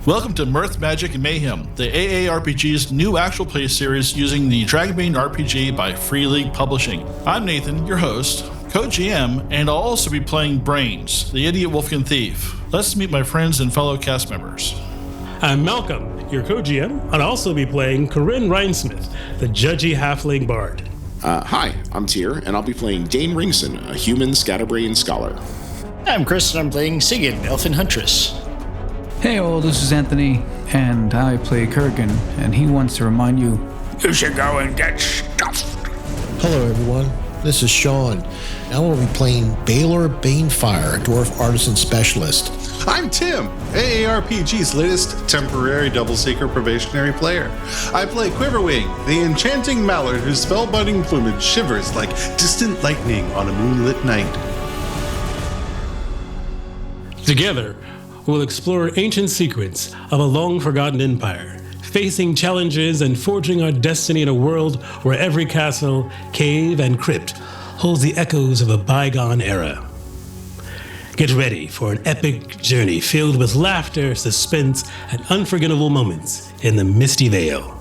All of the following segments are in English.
Welcome to Mirth, Magic, and Mayhem, the AARPG's new actual play series using the Dragonbane RPG by Free League Publishing. I'm Nathan, your host, co-GM, and I'll also be playing Brains, the Idiot Wolfkin Thief. Let's meet my friends and fellow cast members. I'm Malcolm, your co-GM. I'll also be playing Corinne Rhinesmith, the judgy halfling bard. Hi, I'm Tyr, and I'll be playing Dane Ringson, a human scatterbrain scholar. I'm Chris, and I'm playing Sigyn, Elfin Huntress. Hey all, this is Anthony, and I play Kurgan, and he wants to remind you, You should go and get stuffed. Hello everyone, this is Sean, and I will be playing Baylor Banefire, a Dwarf Artisan Specialist. I'm Tim, AARPG's latest temporary Double Seeker probationary player. I play Quiverwing, the enchanting mallard whose spellbinding plumage shivers like distant lightning on a moonlit night. Together, we'll explore ancient secrets of a long-forgotten empire, facing challenges and forging our destiny in a world where every castle, cave, and crypt holds the echoes of a bygone era. Get ready for an epic journey filled with laughter, suspense, and unforgettable moments in the Misty Vale.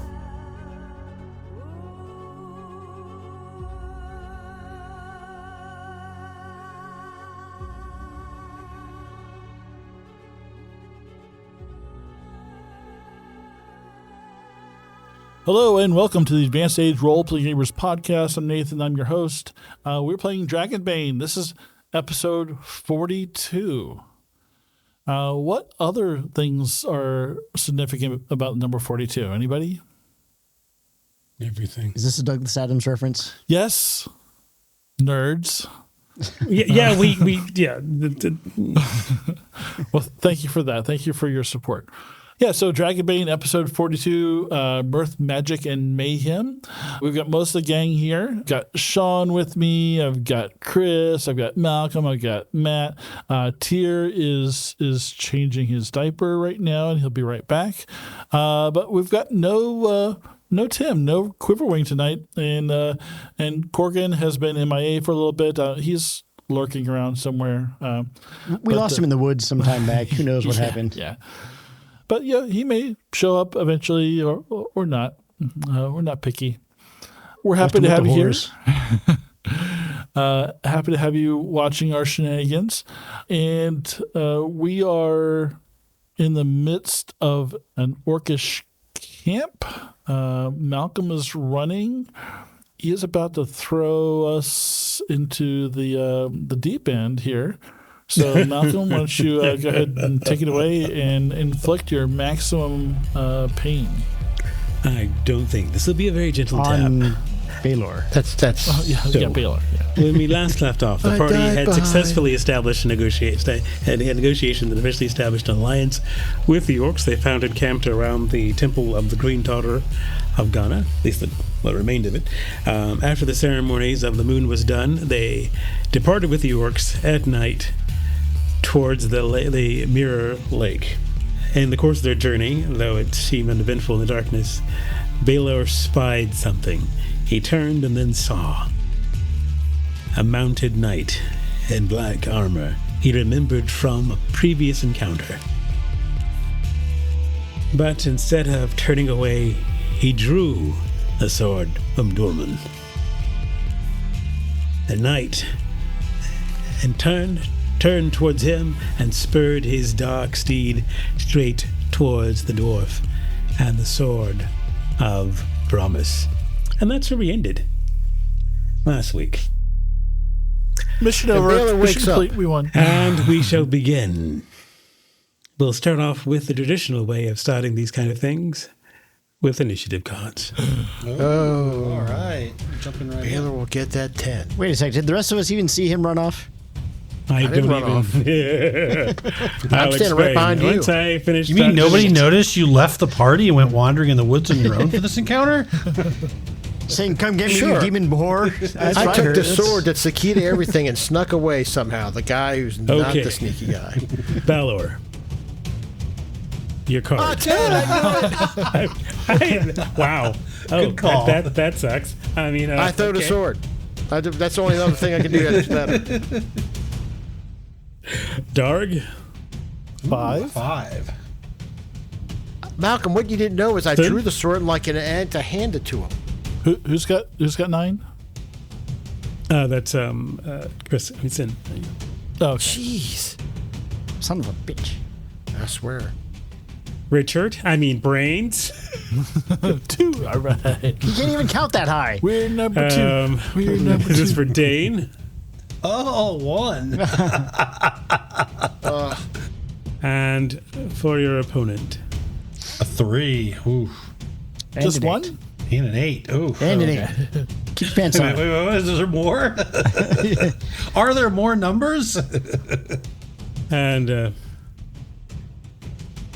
Hello and welcome to the Advanced Age Roleplay Gamers podcast. I'm Nathan, I'm your host. We're playing Dragonbane. This is episode 42. What other things are significant about number 42? Anybody? Everything. Is this a Douglas Adams reference? Yes. Nerds. Yeah, Well, thank you for that. Thank you for your support. Yeah, so Dragonbane, episode 42, Mirth, Magic, and Mayhem. We've got most of the gang here. Got Sean with me. I've got Chris. I've got Malcolm. I've got Matt. Tyr is changing his diaper right now, and he'll be right back. But we've got no Tim, no Quiverwing tonight, and Corgan has been MIA for a little bit. He's lurking around somewhere. We lost him in the woods some time back. Who knows what happened? Yeah. But yeah, he may show up eventually or not. We're not picky. We're happy to have you here. Happy to have you watching our shenanigans. And we are in the midst of an Orcish camp. Malcolm is running. He is about to throw us into the deep end here. So, Malcolm, why don't you go ahead and take it away and inflict your maximum pain? I don't think this will be a very gentle On tap. Baylor. That's Baylor. Yeah. When we last left off, the party had successfully established negotiations that officially established an alliance with the Orcs. They found encamped around the Temple of the Green Daughter of Ghana, at least what remained of it. After the ceremonies of the moon was done, they departed with the Orcs at night towards the Mirror Lake. In the course of their journey, though it seemed uneventful in the darkness, Baylor spied something. He turned and then saw a mounted knight in black armor he remembered from a previous encounter. But instead of turning away, he drew the sword from Dorman. The knight and turned towards him and spurred his dark steed straight towards the dwarf and the sword of promise. And that's where we ended last week. Mission over. Baylor wakes Mission complete. up. We won. And we shall begin. We'll start off with the traditional way of starting these kind of things, with initiative cards. Oh, All right. Jumping right Baylor will get that 10. Wait a sec. Did the rest of us even see him run off? I didn't don't run even. I'm standing right behind you. Once I finish. You mean nobody noticed you left the party and went wandering in the woods on your own for this encounter? Saying, come get me, Sure. you demon boar. That's I what took heard. the sword that's the key to everything and snuck away somehow. The guy who's not Okay. the sneaky guy. Balor. Your card. Wow. Oh, Good call. That sucks. I mean, I throw the sword. That's the only other thing I can do. That's better. Darg. 5. 5. Malcolm, what you didn't know is I Then? drew the sword like an ant to hand it to him. Who's got 9? That's Chris. It's in. Oh, okay. Jeez. Son of a bitch. I swear. Richard. I mean brains. 2. All right. You can't even count that high. We're number 2. We're number 2. This is for Dane. Oh, 1. And for your opponent. A 3. Ooh. And Just an 1? 8. And an 8. Ooh. And an 8. Keep your pants Wait, on. wait, is there more? Are there more numbers? And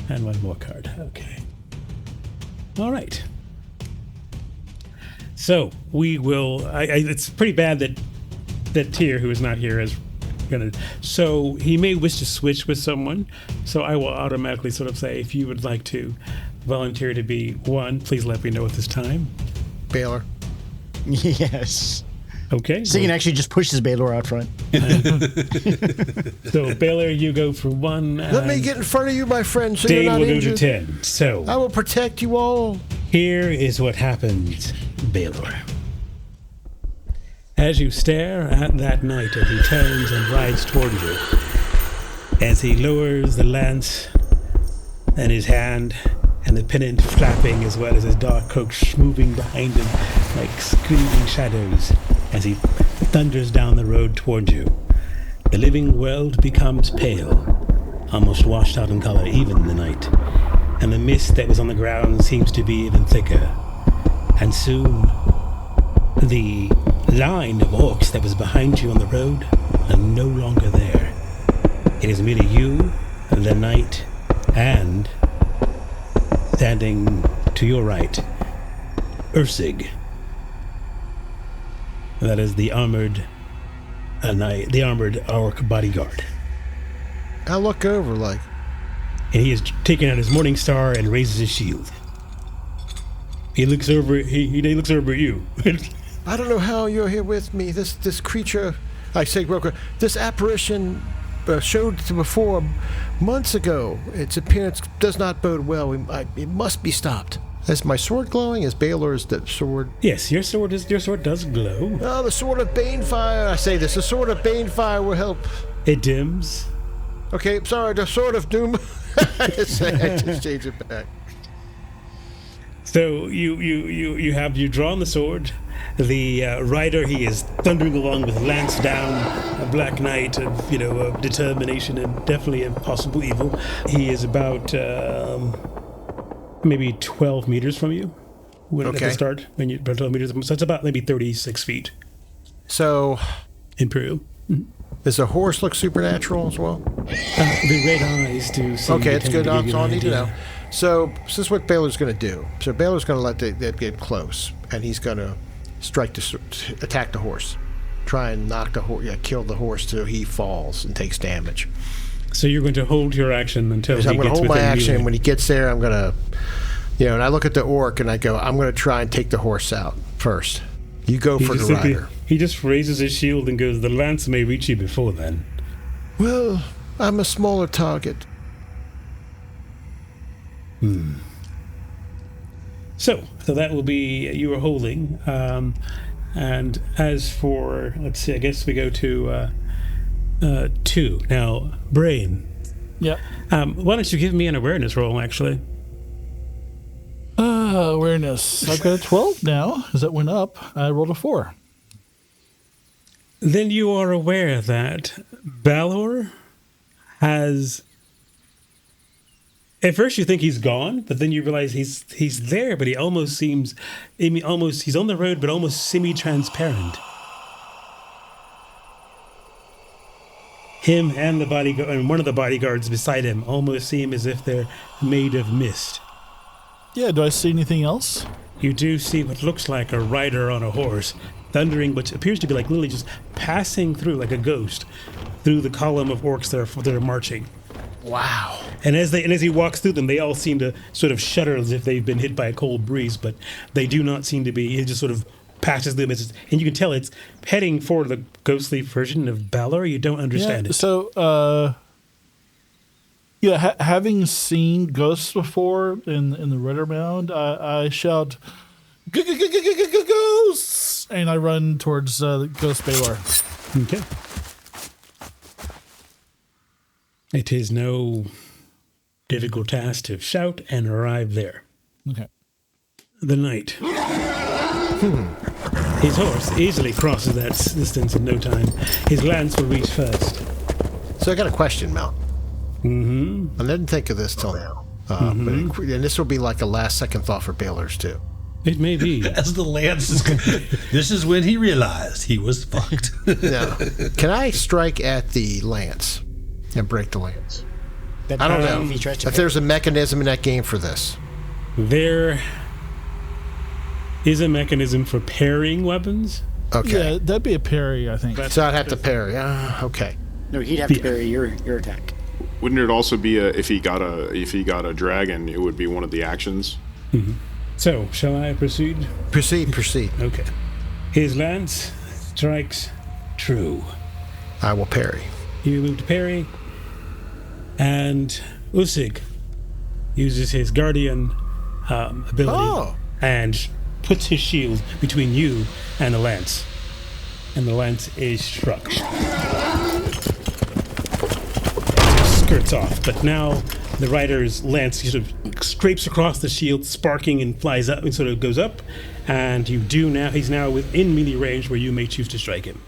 one more card. Okay. All right. So we will. It's pretty bad that Tyr, who is not here, is gonna. So he may wish to switch with someone. So I will automatically sort of say, if you would like to volunteer to be 1, please let me know at this time. Baylor. Yes. Okay. So he can actually just push his Baylor out front. So Baylor, you go for 1. Let me get in front of you, my friend, so Dane you're not will injured. go to 10. So I will protect you all. here is what happens, Baylor. As you stare at that knight as he turns and rides toward you, as he lowers the lance in his hand and the pennant flapping as well as his dark cloak moving behind him like screaming shadows as he thunders down the road toward you, the living world becomes pale, almost washed out in color even in the night, and the mist that was on the ground seems to be even thicker. And soon, the line of orcs that was behind you on the road are no longer there. It is merely you, the knight, and, standing to your right, Ursig. That is the armored orc bodyguard. I look over like, And he has taken out his morning star and raises his shield. He looks over. He looks over at you. I don't know how you're here with me. This creature, I say, Broker, this apparition showed before months ago. Its appearance does not bode well. It must be stopped. Is my sword glowing? Is Baylor's the sword? Yes, your sword does glow. Oh, the sword of Banefire. I say this. The sword of Banefire will help. It dims. Okay, sorry. The sword of Doom. I just change it back. So you've drawn the sword. The rider, he is thundering along with lance down, a black knight of determination and definitely impossible evil. He is about maybe 12 meters from you. At the start, when you about 12 meters, so it's about maybe 36 feet. So, Imperial. does the horse look supernatural as well? The red eyes do. Okay, it's good. That's all I need to know. So, this is what Baylor's going to do. So, Baylor's going to let that get close, and he's going to attack the horse, try and knock the horse, kill the horse so he falls and takes damage. So you're going to hold your action until So he I'm going gets to hold my within action. melee. When he gets there, I'm going to, and I look at the orc and I go, I'm going to try and take the horse out first. You go for the rider. He just raises his shield and goes, "The lance may reach you before then." Well, I'm a smaller target. So that will be you are holding. And as for, let's see, I guess we go to 2. Now, Brain. Yeah. Why don't you give me an awareness roll, actually? Awareness. I've got a 12 now, because that went up. I rolled a 4. Then you are aware that Balor has... At first you think he's gone, but then you realize he's there, but he almost seems... he's on the road, but almost semi-transparent. Him and the bodyguard, and one of the bodyguards beside him almost seem as if they're made of mist. Yeah, do I see anything else? You do see what looks like a rider on a horse, thundering, which appears to be like literally just passing through like a ghost through the column of orcs that are marching. Wow. And as he walks through them, they all seem to sort of shudder as if they've been hit by a cold breeze, but they do not seem to be. It just sort of passes them, and you can tell it's heading for the ghostly version of Balor. You don't understand it. So, Yeah, having seen ghosts before in the Ritter Mound, I shout, "Ghosts!" and I run towards Ghost Baylor. Okay. It is no difficult task to shout and arrive there. Okay. The knight. His horse easily crosses that distance in no time. His lance will reach first. So I got a question, Mel. Mm-hmm. I didn't think of this till now. And this will be like a last second thought for Baylor's too. It may be. As the lance is this is when he realized he was fucked. Now, can I strike at the lance and break the lance? I don't know if there's a mechanism in that game for this. There is a mechanism for parrying weapons. Okay. Yeah, that'd be a parry, I think. So I'd have to parry. Okay. No, he'd have to parry your attack. Wouldn't it also be if he got a dragon, it would be one of the actions? Mm-hmm. So, shall I proceed? Proceed. Okay. His lance strikes true. I will parry. You move to parry, and Usyk uses his guardian ability and puts his shield between you and the lance. And the lance is struck. Skirts off, but now the rider's lance sort of scrapes across the shield, sparking and flies up and sort of goes up. And he's now within melee range where you may choose to strike him.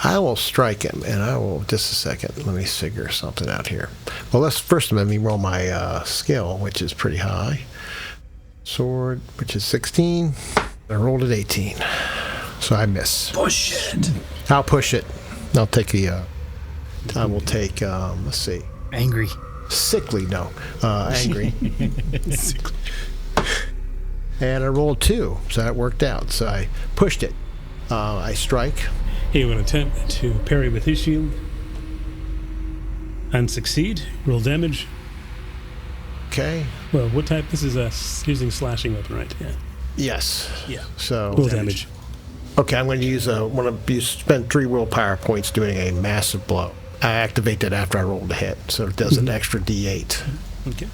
I will strike him, and I will, just a second, let me figure something out here. Well, let me roll my skill, which is pretty high. Sword, which is 16. I rolled at 18. So I miss. Push it. I'll push it. I'll take I will take, let's see. Angry. Sickly, no. Angry. Sickly. And I rolled 2, so that worked out. So I pushed it. I strike. He will attempt to parry with his shield and succeed. Roll damage. Okay. Well, what type? This is using slashing weapon, right? Yeah. Yes. Yeah. So roll damage. Okay, I'm going to use spend 3 willpower points doing a massive blow. I activate that after I rolled a hit, so it does an extra D8. Okay.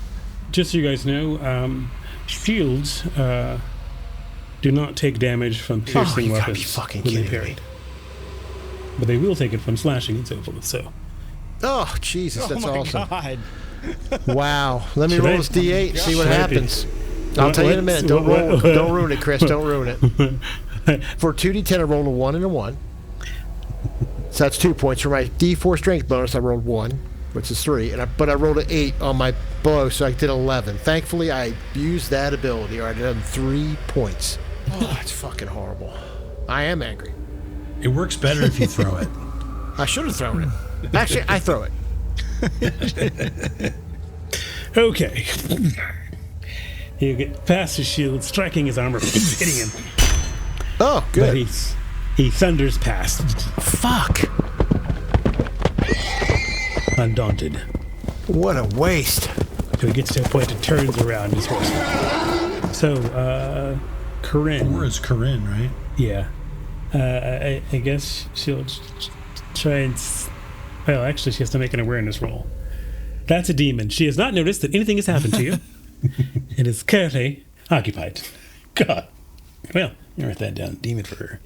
Just so you guys know, shields do not take damage from piercing weapons. Gotta be fucking kidding me. But they will take it from slashing and so forth. So. Oh Jesus, that's awesome! God. Wow. Let me roll this D8. See what happens. I'll tell you in a minute. Don't ruin it, Chris. Don't ruin it. For 2d10, I rolled a 1 and a 1. So that's 2 points. For my D4 strength bonus, I rolled 1, which is 3. But I rolled an 8 on my blow, so I did 11. Thankfully, I used that ability, or I did 3 points. Oh, it's fucking horrible. I am angry. It works better if you throw it. I should have thrown it. Actually, I throw it. Okay. You get past his shield, striking his armor, hitting him. Oh, good. But he thunders past. Fuck. Undaunted. What a waste. So he gets to a point and turns around his horse. So, Corinne. 4 is Corinne, right? Yeah. I guess she'll try and... Well, actually, she has to make an awareness roll. That's a demon. She has not noticed that anything has happened to you. It is currently occupied. God. Well, you write that down. Demon for her.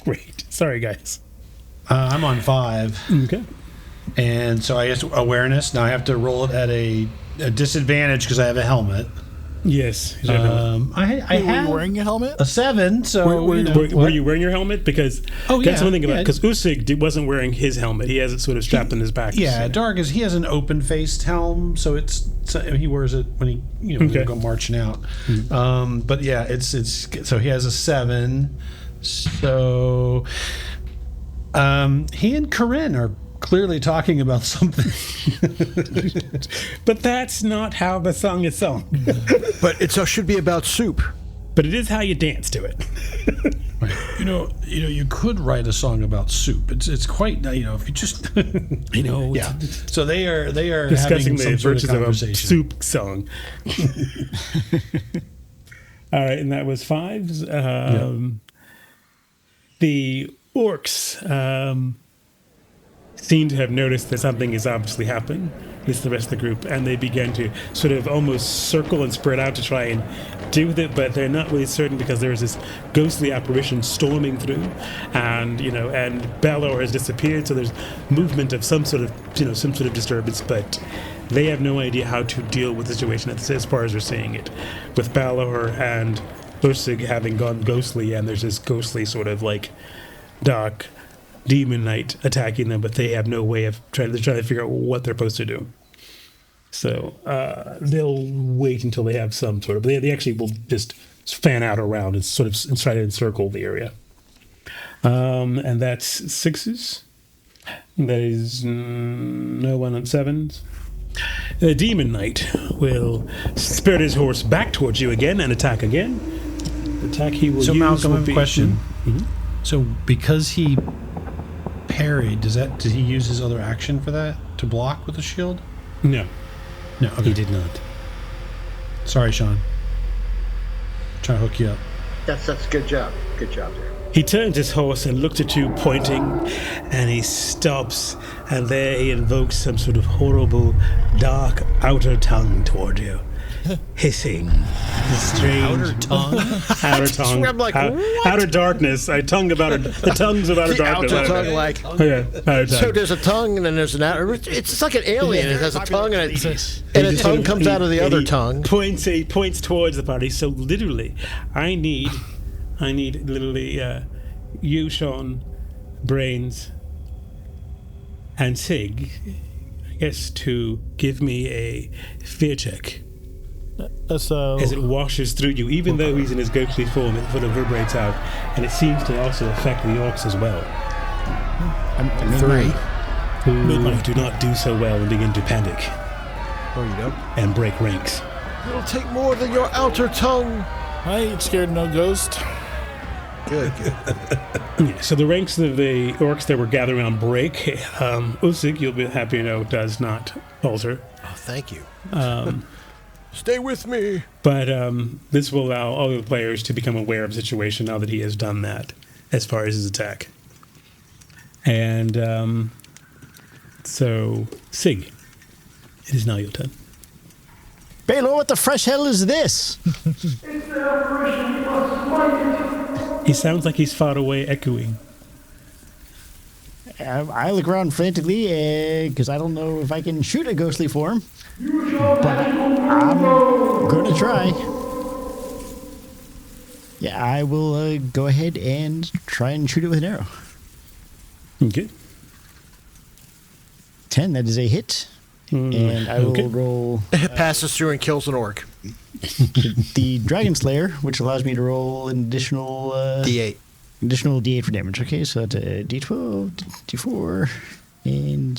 Great. Sorry, guys. I'm on 5. Okay. And so I guess awareness. Now I have to roll it at a disadvantage because I have a helmet. Yes. I have you wearing a helmet? a 7. So were you wearing your helmet? Because that's one thing about because Usyk wasn't wearing his helmet. He has it sort of strapped on his back. Yeah, Dark he has an open faced helm, so he wears it when he when they go marching out. Mm-hmm. But yeah, it's so he has a 7. So he and Corinne are clearly talking about something. But that's not how the song is sung. But it should be about soup. But it is how you dance to it. Right. You could write a song about soup. It's quite if you just Yeah. So they are discussing having the some sort virtues of of a conversation. soup song. All right, and that was 5. The orcs seem to have noticed that something is obviously happening, This is the rest of the group, and they begin to sort of almost circle and spread out to try and deal with it, but they're not really certain because there's this ghostly apparition storming through, and Balor has disappeared, so there's movement of some sort of disturbance, but they have no idea how to deal with the situation as far as they're seeing it, with Balor and Ursig having gone ghostly, and there's this ghostly sort of like dark demon knight attacking them, but they have no way of trying to figure out what they're supposed to do. So they'll wait until they have some sort of. They actually will just fan out around and sort of try to encircle the area. And that's 6s. That is no one on 7s. The demon knight will spirit his horse back towards you again and attack again. The attack he will use. So Malcolm, I have a question. Mm-hmm. So because he parried, did he use his other action for that to block with the shield? No, okay. He did not. Sorry, Sean. Trying to hook you up. That's a good job. Good job there. He turns his horse and looked at you, pointing, and he stops, and there he invokes some sort of horrible, dark outer tongue toward you, hissing. Strange outer tongue. Outer tongue. I'm like, what? Outer darkness. The tongues of outer darkness. Outer tongue, like. Yeah, outer tongue. So there's a tongue, and then there's an outer. It's like an alien. It has a tongue, and a tongue comes out of the other tongue. He points towards the party. So literally, I need literally you, Sean, Brains, and Sig, I guess, to give me a fear check. As it washes through you, even though he's in his ghostly form, it sort of reverberates out, and it seems to also affect the orcs as well. 3. Who do not do so well and begin to panic. Oh, you don't? And break ranks. It'll take more than your outer tongue. I ain't scared of no ghost. Good. Yeah, so the ranks of the orcs that were gathered around break. Usyk, you'll be happy to know, does not alter. Oh, thank you. Stay with me. But this will allow all the players to become aware of the situation now that he has done that, as far as his attack. And so, Sig, it is now your turn. Balor, what the fresh hell is this? It's the apparition. We must fight it. He sounds like he's far away, echoing. I look around frantically because I don't know if I can shoot a ghostly form. But I'm going to try. Yeah, I will go ahead and try and shoot it with an arrow. Okay. 10, that is a hit. And I will roll... It passes through and kills an orc. The Dragon Slayer, which allows me to roll an additional... D8. Additional D8 for damage. Okay, so that's a D12, D4, and...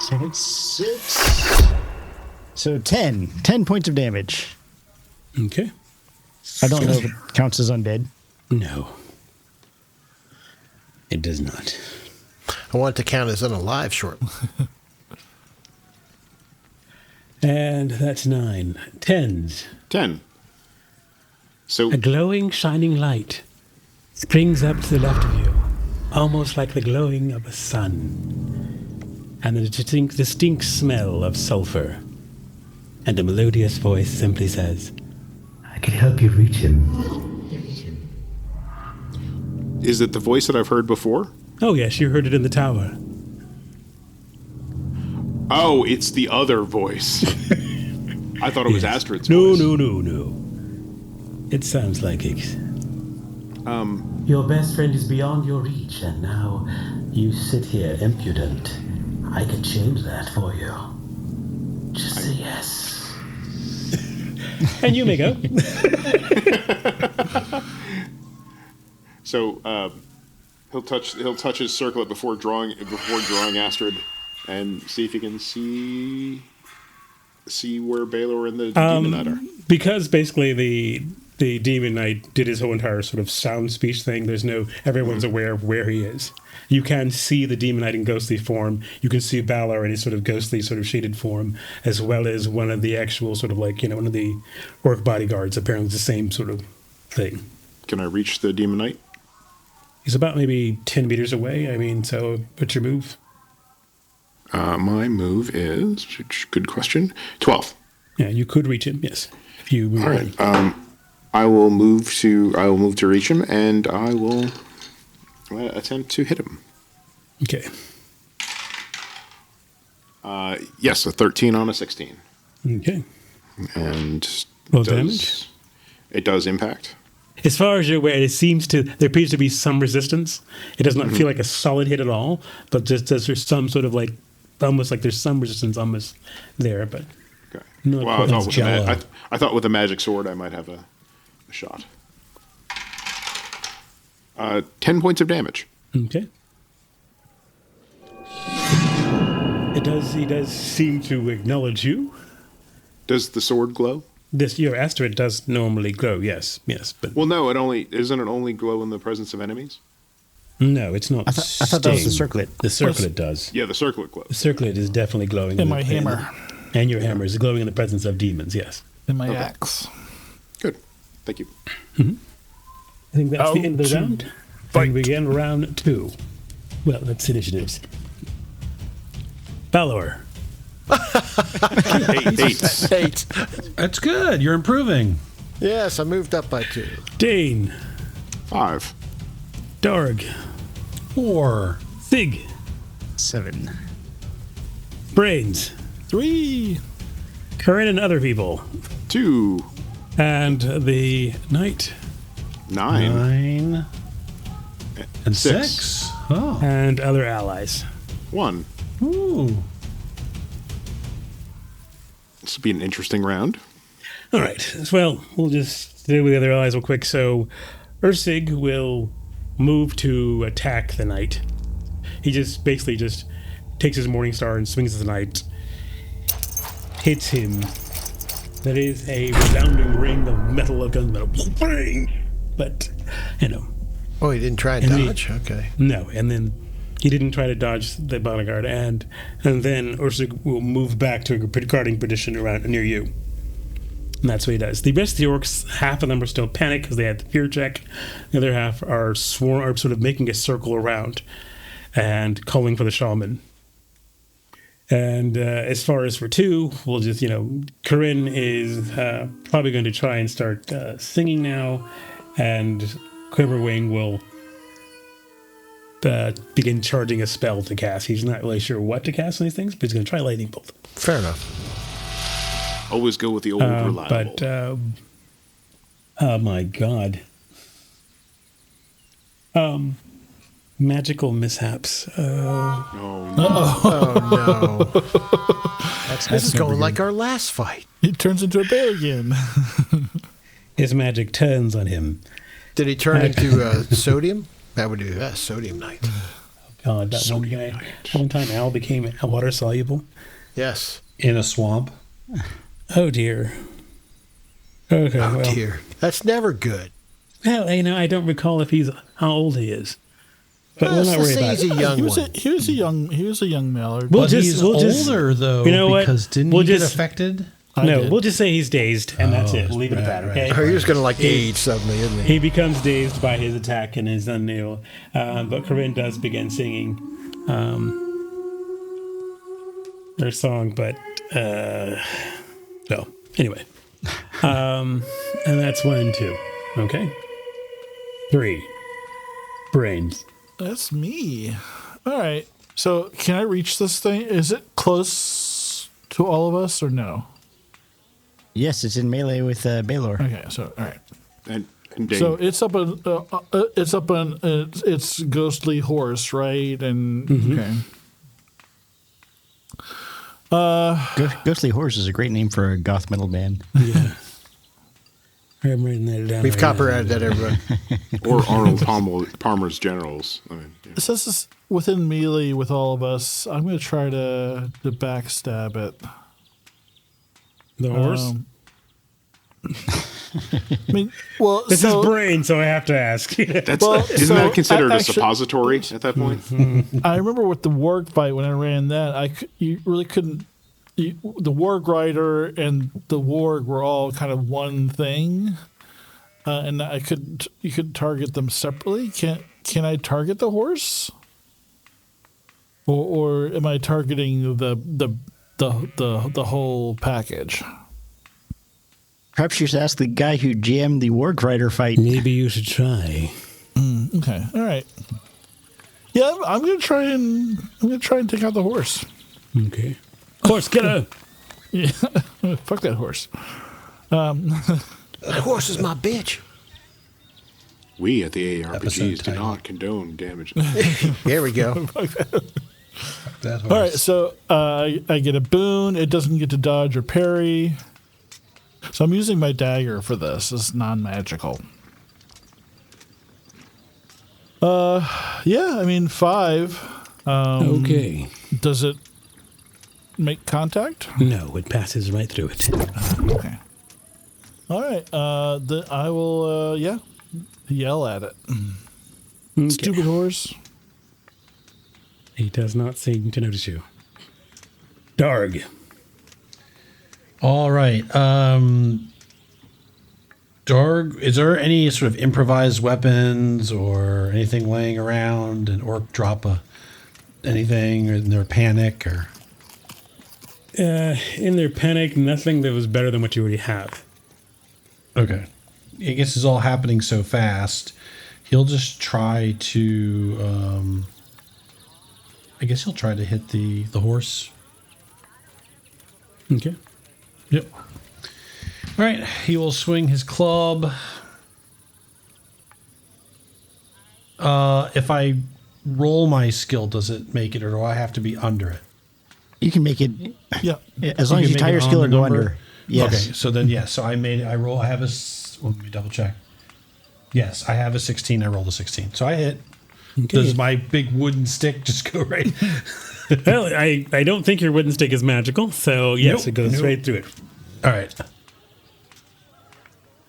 So it's 6. So 10. 10 points of damage. Okay. I don't know if it counts as undead. No. It does not. I want it to count as unalive shortly. And that's 9. 10s. 10. So a glowing, shining light springs up to the left of you, almost like the glowing of a sun, and a distinct smell of sulfur. And a melodious voice simply says, "I can help you reach him." Is it the voice that I've heard before? Oh yes, you heard it in the tower. Oh, it's the other voice. I thought it was Astrid's voice. No. It sounds like it. Your best friend is beyond your reach, and now you sit here impudent. I can change that for you. Just say yes. And you may go. So he'll touch his circlet before drawing Astrid, and see if he can see where Balor and the Demon Knight are. Because basically the Demon Knight did his whole entire sort of sound speech thing. Everyone's aware of where he is. You can see the Demon Knight in ghostly form. You can see Balor in his sort of ghostly, sort of shaded form, as well as one of the actual sort of like, one of the orc bodyguards. Apparently it's the same sort of thing. Can I reach the Demon Knight? He's about maybe 10 meters away. I mean, so what's your move? My move is, good question, 12. Yeah, you could reach him, yes. If you move. All right. I will move to reach him, and I will attempt to hit him. Okay. Yes, a 13 on a 16. Okay. And Roll damage. It does impact. As far as you're aware, there appears to be some resistance. It does not feel like a solid hit at all, but just there's some sort of like, almost like there's some resistance almost there, but Okay. not Well, quite. I thought with a magic sword I might have a shot. 10 points of damage. Okay. He does seem to acknowledge you. Does the sword glow? Your asteroid does normally glow, yes, but Well, no, isn't it only glow in the presence of enemies? no, it's not. I thought that was the circlet. The circlet does. Yeah, the circlet glows. The circlet is definitely glowing. And my hammer. And your hammer is glowing in the presence of demons, yes. And my axe. Good. Thank you. I think that's the end of the round. And we begin round 2. Well, that's initiatives. Balor. 8. That's good. You're improving. Yes, I moved up by 2. Dane. 5. Darg. 4. Sig. 7. Brains. 3. Corinne and other people. 2. And the knight. 9. 9. And 6. Oh. And other allies. 1. Ooh. This will be an interesting round. All right. Well, we'll just deal with the other allies real quick. So, Ursig will move to attack the knight. He just basically takes his Morning Star and swings at the knight. Hits him. That is a resounding ring of metal of gunmetal. But, Oh, he didn't try and dodge? Okay. No, and then he didn't try to dodge the bodyguard, and then Ursig will move back to a guarding position around near you. And that's what he does. The rest of the orcs, half of them are still panicked because they had the fear check. The other half are sort of making a circle around and calling for the shaman. And as far as for 2, we'll just, Corinne is probably going to try and start singing now, and Quiverwing will begin charging a spell to cast. He's not really sure what to cast on these things, but he's going to try Lightning Bolt. Fair enough. Always go with the old reliable. But, oh my God. Magical mishaps. Oh, no. This is going like our last fight. He turns into a bear again. His magic turns on him. Did he turn into sodium? That would be the best, Sodium Knight. God, that one guy. One time Al became water soluble. Yes. In a swamp. Oh dear. Okay. Oh dear. That's never good. Well, I don't recall how old he is. But we'll not worry about it. He's a young one. He was a young mallard. He's older though. You know what? Because didn't he get affected? We'll just say he's dazed, and that's it. We'll leave it at that, okay? Oh, he's going to age suddenly, isn't he? He becomes dazed by his attack and is unable. But Corinne does begin singing their song, but well, anyway. And that's 1 and 2. Okay. 3. Brains. That's me. All right. So can I reach this thing? Is it close to all of us or no? Yes, it's in melee with Balor. Okay, so all right. And so it's up on its ghostly horse, right? And okay. Ghostly Horse is a great name for a goth metal band. Yeah. I'm writing that down. We've copyrighted that, everybody. Or Arnold Palmer's Generals. I mean, yeah. It says this within melee with all of us. I'm going to try to backstab it. The horse? I mean, well, this is brain, so I have to ask. Isn't that considered a suppository at that point? I remember with the warg fight when I ran that, you really couldn't. The warg rider and the warg were all kind of one thing, and you could target them separately. can I target the horse? Or am I targeting the whole package? Perhaps you should ask the guy who jammed the Warg Rider fight. Maybe you should try. Okay. All right. Yeah, I'm gonna try and take out the horse. Okay. Horse killer. Yeah. Fuck that horse. The horse is my bitch. We at the AARPGs do title. not condone damage. There we go. That horse. All right, so I get a boon. It doesn't get to dodge or parry. So I'm using my dagger for this. It's non-magical. Yeah, I mean 5. Okay. Does it make contact? No, it passes right through it. Okay. All right. I will. Yell at it. Okay. Stupid horse. He does not seem to notice you. Darg. All right. Darg, is there any sort of improvised weapons or anything laying around? An orc drop anything in their panic or? In their panic, nothing that was better than what you already have. Okay. I guess it's all happening so fast. He'll just try to. I guess he'll try to hit the horse. Okay. Yep. All right. He will swing his club. If I roll my skill, does it make it, or do I have to be under it? You can make it. Yeah. As long as you tie your skill or go under. Yes. Okay. So then, yes. So I roll. I have let me double check. Yes, I have a 16. I rolled a 16. So I hit. Okay. Does my big wooden stick just go right? Well, I don't think your wooden stick is magical, so yes, it goes right through it. All right.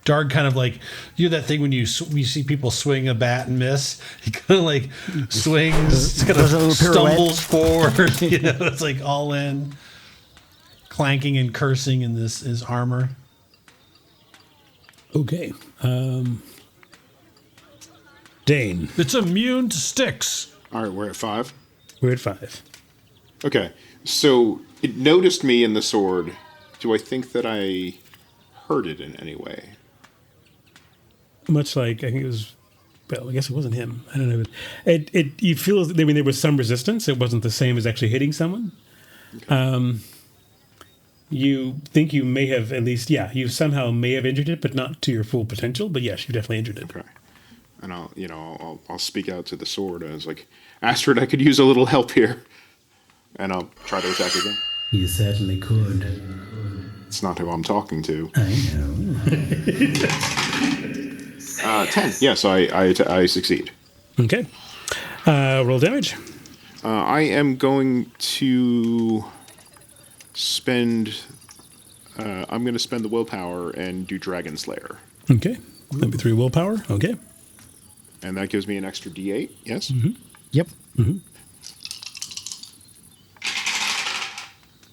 Darg kind of like, you know that thing when you see people swing a bat and miss? He kind of like swings, kind of stumbles forward. You know, it's like all in, clanking and cursing in his armor. Okay. Dane. It's immune to sticks. All right, we're at 5. We're at 5. Okay, so it noticed me in the sword. Do I think that I hurt it in any way? Much like, I think it was, well, I guess it wasn't him. I don't know. You feel, I mean, there was some resistance. It wasn't the same as actually hitting someone. Okay. You think you may have at least, you somehow may have injured it, but not to your full potential. But yes, you definitely injured it. Okay. And I'll speak out to the sword. I was like, Astrid, I could use a little help here. And I'll try to attack again. You certainly could. It's not who I'm talking to. I know. 10. Yes, I succeed. Okay. Roll damage. I am going to spend. I'm going to spend the willpower and do Dragon Slayer. Okay. That'd be 3 willpower. Okay. And that gives me an extra D8. Yes. Mm-hmm. Yep. Mm-hmm.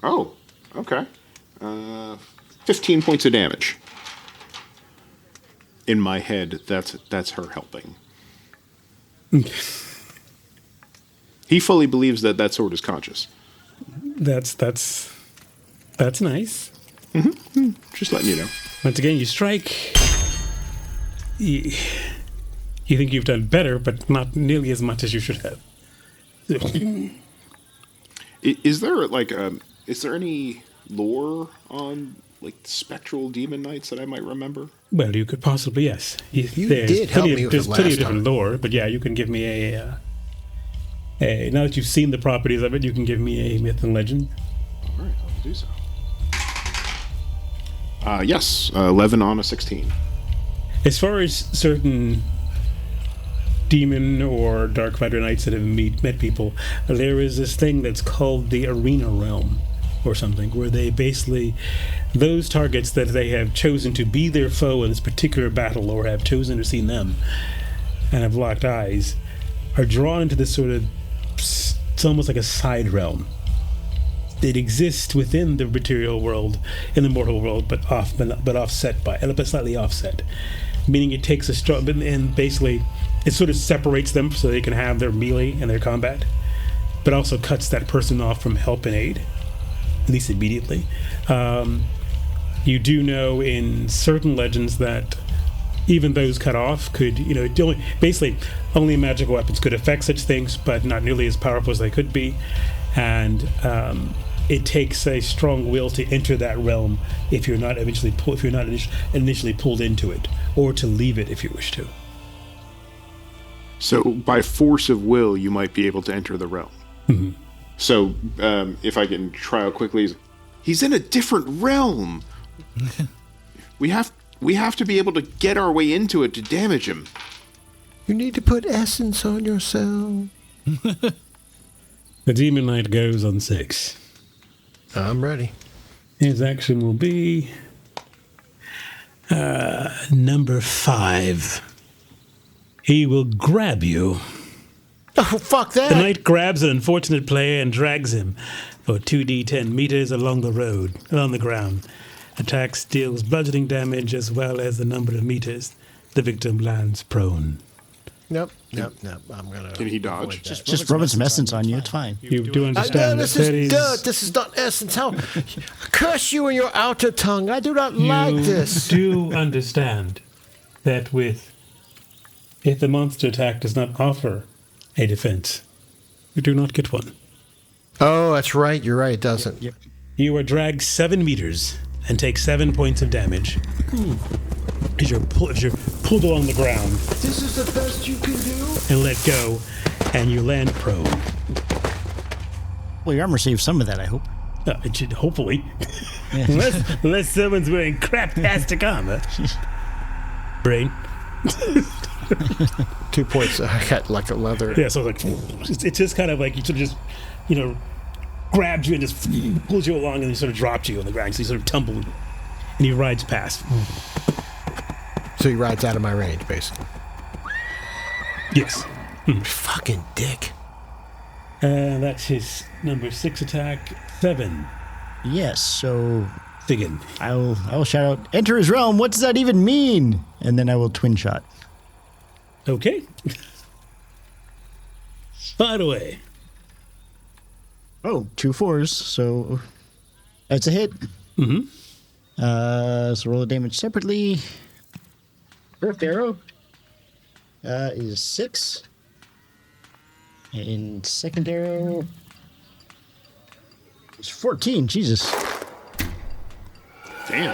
Oh. Okay. 15 points of damage. In my head, that's her helping. He fully believes that sword is conscious. That's nice. Mm-hmm. Just letting you know. Once again, you strike. You think you've done better, but not nearly as much as you should have. Is there any lore on like spectral demon knights that I might remember? Well, you could possibly, yes. You did help me with There's it plenty of last different time. lore, but yeah, you can give me a now that you've seen the properties of it, you can give me a myth and legend. All right, I'll do so. Yes, 11 on a 16. As far as certain demon or dark fighter knights that have met people, there is this thing that's called the arena realm or something, where they basically, those targets that they have chosen to be their foe in this particular battle or have chosen to see them and have locked eyes, are drawn into this sort of, it's almost like a side realm. It exists within the material world, in the mortal world, but offset by, but slightly offset. Meaning it takes a strong, and basically It sort of separates them so they can have their melee and their combat, but also cuts that person off from help and aid, at least immediately. You do know in certain legends that even those cut off could, only magical weapons could affect such things, but not nearly as powerful as they could be. And it takes a strong will to enter that realm if you're not initially pulled into it, or to leave it if you wish to. So by force of will, you might be able to enter the realm. Mm-hmm. So if I can try out quickly, he's in a different realm. We have to be able to get our way into it to damage him. You need to put essence on yourself. The Demon Knight goes on 6. I'm ready. His action will be number 5. He will grab you. Oh, fuck that! The knight grabs an unfortunate player and drags him for 2d10 meters along the ground. Attacks deals bludgeoning damage as well as the number of meters. The victim lands prone. Nope. I'm gonna. Can he dodge? Just rubbing some essence on you. It's fine. You do understand this is dirt. This is not essence. How? Curse you and your outer tongue. I do not like this. You do understand that if the monster attack does not offer a defense, you do not get one. Oh, that's right. You're right. It doesn't. Yep. You are dragged 7 meters and take 7 points of damage. As you're pulled along the ground. This is the best you can do. And let go, and you land prone. Well, your armor saves some of that, I hope. It should, hopefully. Yeah. unless someone's wearing crap-tastic armor. Brain. 2 points. I got like a leather. Yeah, so it's just kind of like you sort of just, grabs you and just pulls you along, and he sort of drops you on the ground. So you sort of tumble, and he rides past. So he rides out of my range, basically. Yes. Fucking dick. That's his number 6 attack. 7. Yes, so Again. I will shout out, enter his realm, what does that even mean? And then I will twin shot. Okay. By the way. Oh, 2 4s, so that's a hit. Mm-hmm. So roll the damage separately. First arrow is 6. And second arrow is 14. Jesus. Damn.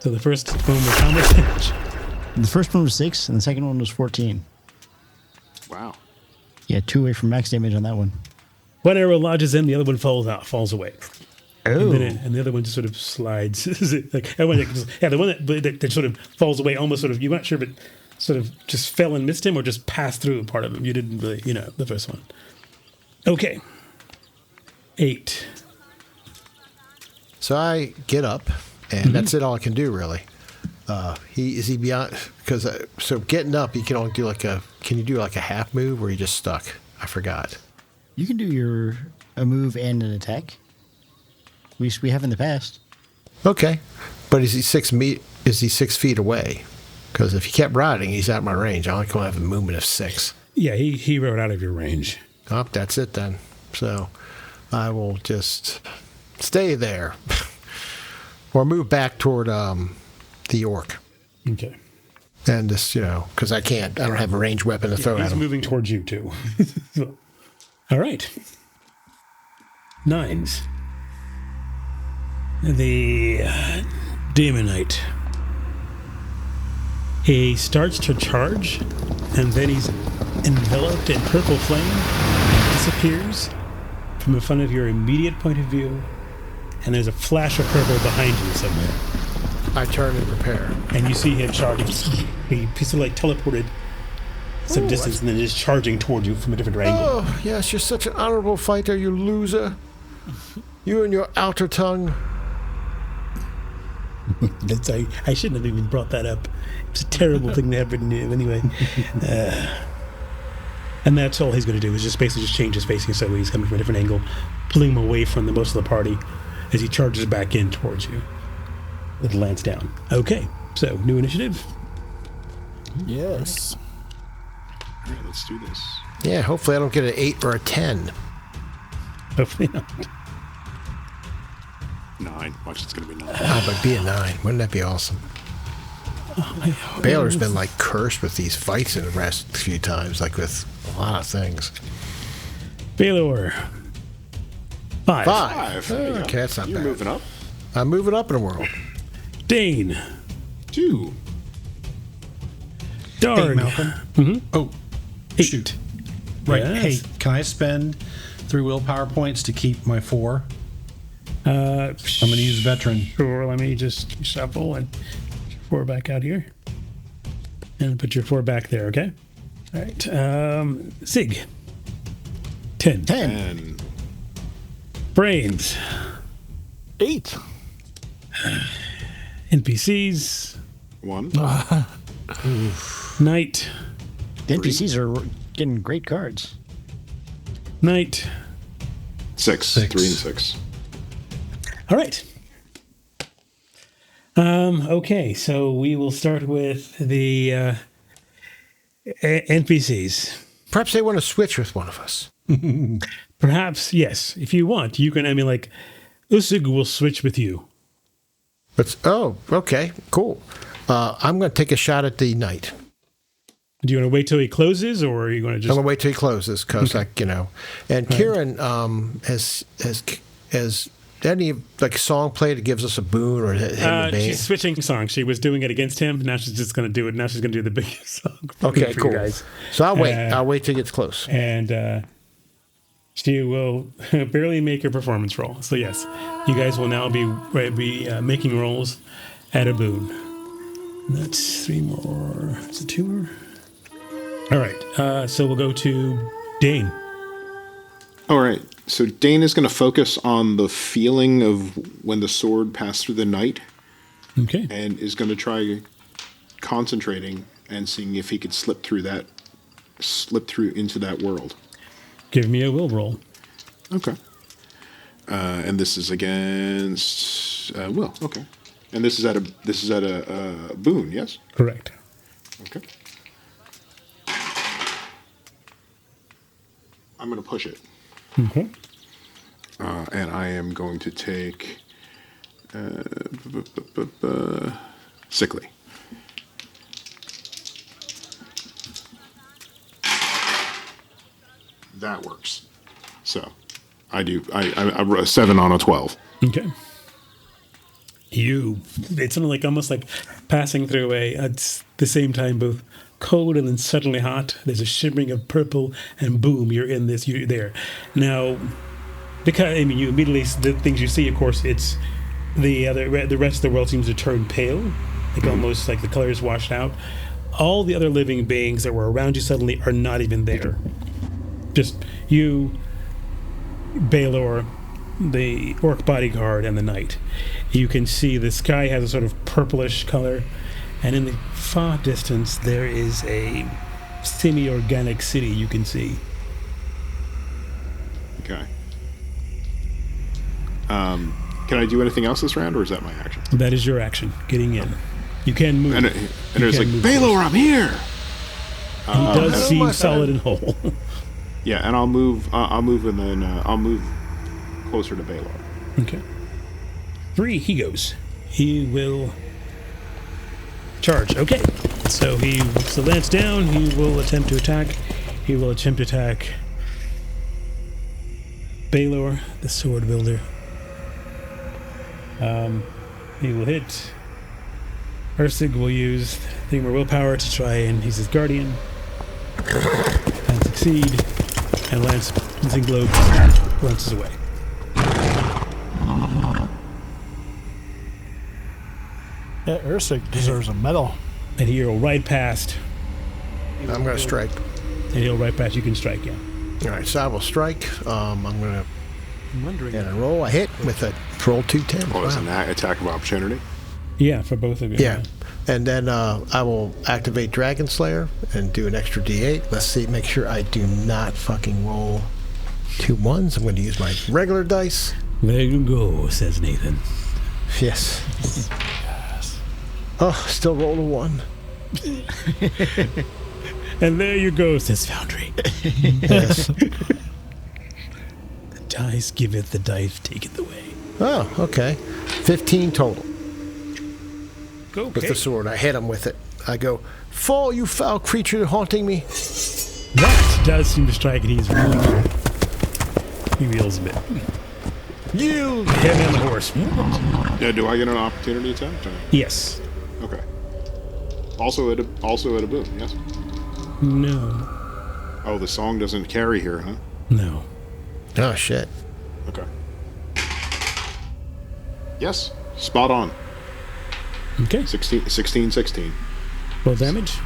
So the first one was how much damage? The first one was 6, and the second one was 14. Wow. Yeah, 2 away from max damage on that one. One arrow lodges in, the other one falls away. Oh. And the other one just sort of slides. The one that sort of falls away, almost sort of, you're not sure, but sort of just fell and missed him, or just passed through part of him. You didn't really, the first one. Okay. 8. So I get up, and that's it. All I can do, really. He beyond? Because so getting up, you can only do Can you do like a half move, or are you just stuck? I forgot. You can do a move and an attack. We have in the past. Okay, but is he 6 feet away? Because if he kept riding, he's out of my range. I only can have a movement of 6. Yeah, he rode out of your range. Oh, that's it then. So I will just stay there, or move back toward the orc. Okay. And just because I don't have a ranged weapon to throw at him. He's moving towards you too. All right. 9s. The Demon Knight. He starts to charge, and then he's enveloped in purple flame, and disappears from in front of your immediate point of view, and there's a flash of purple behind you somewhere. I turn and prepare. And you see him charging. He sort of teleported some distance and then is charging toward you from a different angle. Oh, yes, you're such an honorable fighter, you loser. You and your outer tongue. I shouldn't have even brought that up. It's a terrible thing to have written anyway. And that's all he's going to do, is just basically just change his facing so he's coming from a different angle, pulling him away from the most of the party as he charges back in towards you. It lands down. Okay, so new initiative. Yes. All right, let's do this. Yeah, hopefully I don't get an 8 or a 10. Hopefully not. 9. Watch, it's going to be 9. Oh, but be a 9. Wouldn't that be awesome? Baylor's been like cursed with these fights in the last few times, like with a lot of things. Baylor. 5. 5. Okay, that's not You're bad. moving up. I'm moving up in the world. Dane. 2. Darn. Hey, Malcolm. Mm-hmm. Oh, 8. shoot. Right. Yes. Hey, can I spend 3 willpower points to keep my 4? I'm going to use veteran. Sure, let me just shuffle and put your 4 back out here. And put your 4 back there, okay? All right. Sig. 10. 10. Brains. 8. NPCs. 1. Knight. The NPCs are getting great cards. Knight. 6. 3 and 6. All right. Okay, so we will start with the NPCs. Perhaps they want to switch with one of us. Perhaps, yes. If you want, you can, like, Usig will switch with you. But okay, cool. I'm going to take a shot at the knight. Do you want to wait till he closes, or are you going to just... I'm going to wait till he closes, because, And Kieran has any, song play that gives us a boon or him a bane? She's switching songs. She was doing it against him. Now she's just going to do it. Now she's going to do the biggest song. Okay, for cool. You guys. So I'll wait. I'll wait till it gets close. And she will barely make her performance roll. So yes, you guys will now be making rolls at a boon. That's 3 more. Is it 2 more? All right. So we'll go to Dane. All right. So Dane is going to focus on the feeling of when the sword passed through the knight. Okay. And is going to try concentrating and seeing if he could slip through into that world. Give me a will roll. Okay. And this is against will. Okay. And this is at a boon. Yes. Correct. Okay. I'm going to push it. Okay. And I am going to take sickly. That works. So I do. I a 7 on a 12. Okay. It's almost like passing through at the same time both cold and then suddenly hot. There's a shimmering of purple, and boom, you're in this. You're there. Now, because you immediately the things you see. Of course, it's the rest of the world seems to turn pale, almost like the colors washed out. All the other living beings that were around you suddenly are not even there. Just you, Baylor, the orc bodyguard, and the knight. You can see the sky has a sort of purplish color, and in the far distance there is a semi-organic city you can see. Okay. Can I do anything else this round, or is that my action? That is your action, getting in. You can move. And there's Baylor, I'm here! He does seem solid and whole. Yeah, and I'll move, and then I'll move closer to Baylor. Okay. 3, he goes. He will charge. Okay. So he puts the lance down. He will attempt to attack. He will attempt to attack Baylor, the sword wielder. He will hit. Ursig will use 3 more willpower to try and he's his guardian. And succeed. And Lancing Globe bounces away. Yeah, Ursig deserves a medal. And he'll ride past. I'm going to strike. And he'll ride past. You can strike, yeah. All right, so I will strike. I'm going to. I'm wondering. And I roll. I hit with a roll 210. Oh, it's an attack of opportunity? Yeah, for both of you. Yeah. And then I will activate Dragon Slayer and do an extra D8. Let's see, make sure I do not fucking roll 2 1s. I'm going to use my regular dice. There you go, says Nathan. Yes. Oh, still roll a 1. And there you go, says Foundry. Yes. The dice giveth, the dice taketh away. Oh, okay. 15 total. Okay. With the sword. I hit him with it. I go, fall, you foul creature haunting me. That does seem to strike, and he's really... He reels a bit. You Heavy on the horse. Yeah, do I get an opportunity attack? Yes. Okay. Also at a boom, yes? No. Oh, the song doesn't carry here, huh? No. Oh, shit. Okay. Yes, spot on. Okay. 16. Roll damage.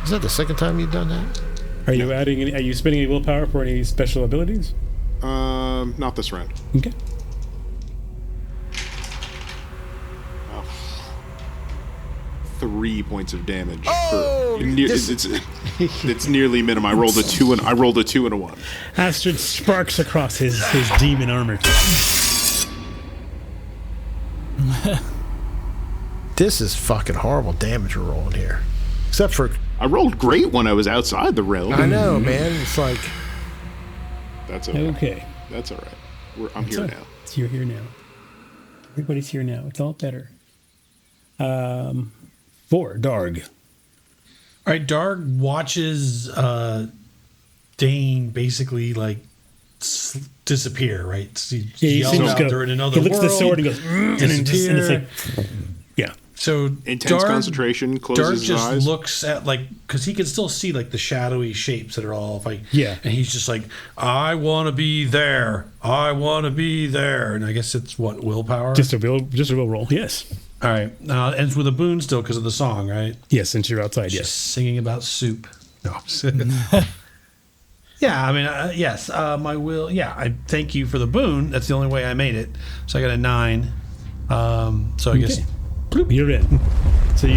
Is that the second time you've done that? Are you adding any, are you spending any willpower for any special abilities? Not this round. Okay. Oh. 3 points of damage. Oh, it's nearly minimum. I rolled a 2 and a 1. Astrid sparks across his demon armor. This is fucking horrible damage we're rolling here. Except for... I rolled great when I was outside the realm. I know, man. It's like... That's okay. Okay. That's all right. I'm here now. You're here now. Everybody's here now. It's all better. 4, Darg. All right, Darg watches Dane basically like disappear, right? So he yells out there in another world. He looks at the sword and goes, and it's like, yeah. So intense concentration, closes his eyes. Darg just looks at, like, because he can still see like the shadowy shapes that are all like, yeah. And he's just like, I want to be there. I want to be there. And I guess it's what, willpower? Just a real roll. Yes. All right. Ends with a boon still because of the song, right? Yes, since you're outside. Just yes. Singing about soup. No. Yeah, I mean, yes. My will. Yeah, I thank you for the boon. That's the only way I made it. So I got a 9. So I guess. Bloop, you're in. So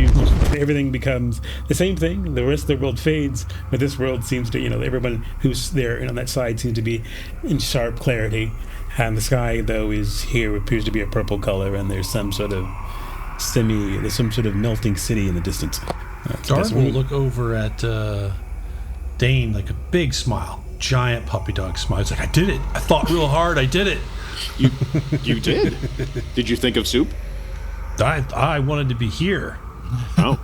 everything becomes the same thing. The rest of the world fades, but this world seems to, everyone who's there on that side seems to be in sharp clarity. And the sky, though, appears to be a purple color, and there's some sort of melting city in the distance. Dark will look over at Dane like a big smile, giant puppy dog smile. It's like, I did it. I thought real hard. I did it. You did. Did you think of soup? I wanted to be here. Oh.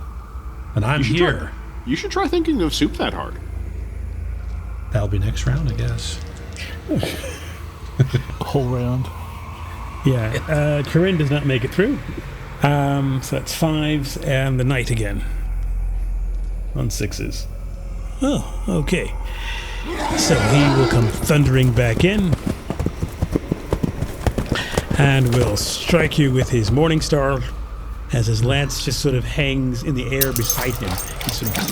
And I'm here. You should try thinking of soup that hard. That'll be next round, I guess. Whole round. Yeah. Corinne does not make it through. So that's 5s and the knight again. On 6s. Oh, okay. So he will come thundering back in. And will strike you with his Morning Star as his lance just sort of hangs in the air beside him. He sort of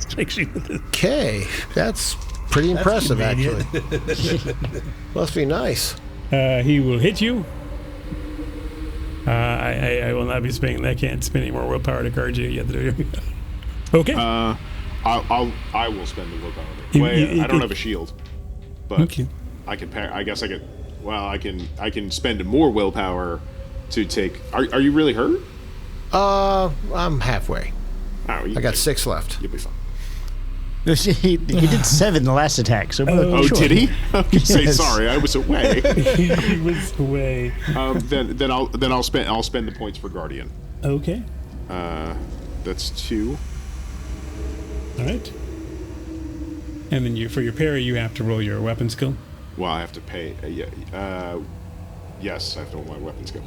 strikes you with it. Okay, that's pretty impressive, actually. Must be nice. He will hit you. I will not be spending. I can't spend any more willpower to guard you. You have to do. Okay. I will spend the willpower. I don't have a shield, but okay. I can. I guess I could. Well, I can spend more willpower to take. Are you really hurt? I'm halfway. Oh, I got 6 left. You'll be fine. He did 7 the last attack. So sure. Did he? Okay, say sorry. I was away. He was away. Then I'll spend the points for Guardian. Okay. That's 2. All right. And then for your parry, you have to roll your weapon skill. Well, I have to pay. Yes, I have to roll my weapon skill.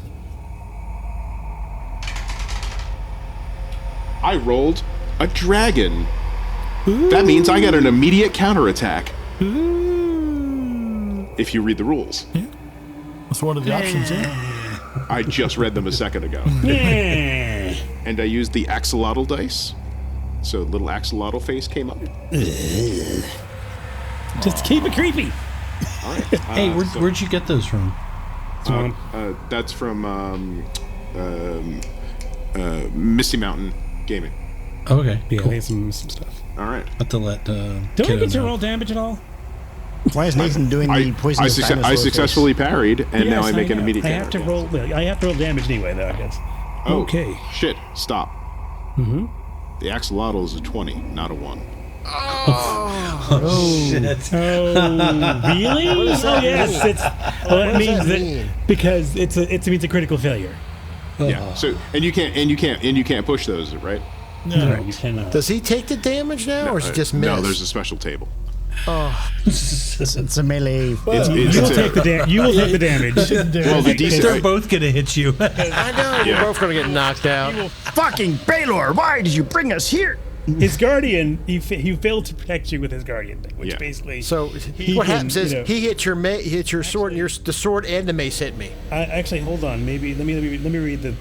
I rolled a dragon. Ooh. That means I get an immediate counterattack. Ooh. If you read the rules. Yeah. That's one of the options, yeah. I just read them a second ago. Yeah. And I used the axolotl dice. So little axolotl face came up. Just keep it creepy. All right. Hey, where'd you get those from? That's from Misty Mountain Gaming. Okay, yeah, cool. they have some stuff. All right. I have to let. Do I get to roll damage at all? Why is Nathan doing the poisonous dinosaur I successfully parried, and now I make an immediate. I have to roll. I have to roll damage anyway, though. I guess. Oh, okay. Shit! Stop. Mm-hmm. The axolotl is a 20, not a 1. Shit. Really? Yes. That means that because it means a critical failure. Yeah. So and you can't push those, right? No, you cannot. Does he take the damage now, or is it just miss? No, there's a special table. It's a melee. You will take the damage. Well, the DC, They're both going to hit you. I know. Yeah. We're both going to get knocked out. Fucking Baylor, why did you bring us here? His guardian, he failed to protect you with his guardian thing, which basically. So what happens is he hits your sword, and the sword and the mace hit me. Actually, hold on. Maybe let me read the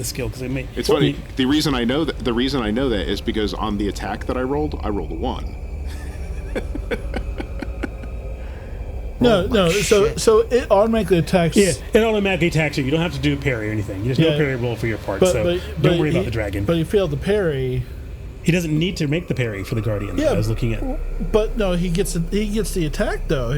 skill because it may. It's funny. The reason I know that is because on the attack that I rolled a 1. No. So it automatically attacks. Yeah, it automatically attacks you. You don't have to do a parry or anything. There's no parry roll for your part, so don't worry about the dragon. But he failed the parry. He doesn't need to make the parry for the guardian. Yeah, I was looking at. But no, he gets the attack though.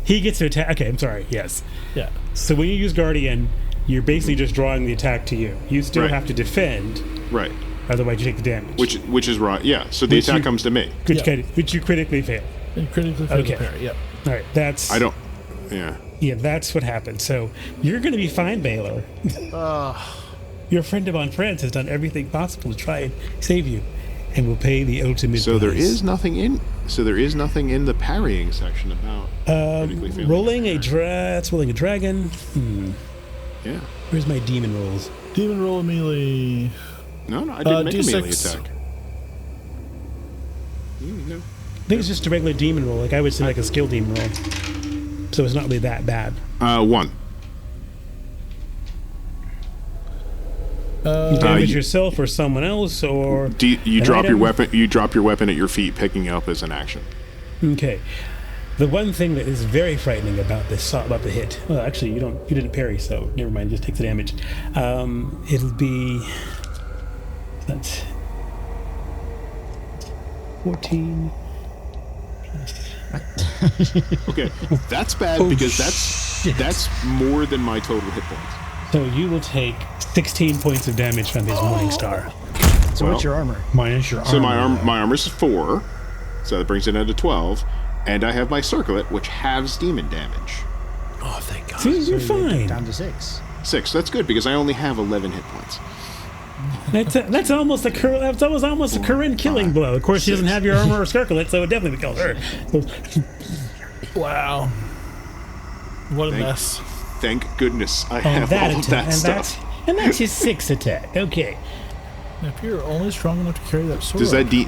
He gets to attack. Okay, I'm sorry. Yes. Yeah. So when you use guardian, you're basically just drawing the attack to you. You still have to defend. Right. Otherwise, you take the damage. Which is right. Yeah. So the attack comes to me. Which you critically fail. Critically fail the parry. Yep. All right. That's. I don't. Yeah. Yeah, that's what happened. So you're going to be fine, Baylor. Your friend of on friends has done everything possible to try and save you, and will pay the ultimate. So there price. is nothing in. So there is nothing in the parrying section about critically failing. Rolling a dragon. Yeah. Where's my demon rolls? Demon roll melee. No, I didn't make D6. a melee attack. No. I think it's just a regular demon roll. Like I would say, like a skill demon roll. So it's not really that bad. 1. You damage yourself or someone else, or you drop your weapon. You drop your weapon at your feet, picking it up as an action. Okay. The one thing that is very frightening about the hit. Well, actually, you didn't parry, so never mind. Just take the damage. It'll be. That's 14. Okay, that's bad because that's more than my total hit points. So you will take 16 points of damage from his Morning Star. So what's your armor? Minus your armor. So my armor's 4, so that brings it down to 12, and I have my circlet, which halves demon damage. Oh, thank God! See, you're fine. Down to 6. 6. That's good because I only have 11 hit points. That's almost a Corinne killing blow. Of course, she doesn't have your armor or circlet, so it definitely would kill her. Wow. What a mess. Thank goodness I have all of that stuff. And that's his 6 attack. Okay. If you're only strong enough to carry that sword.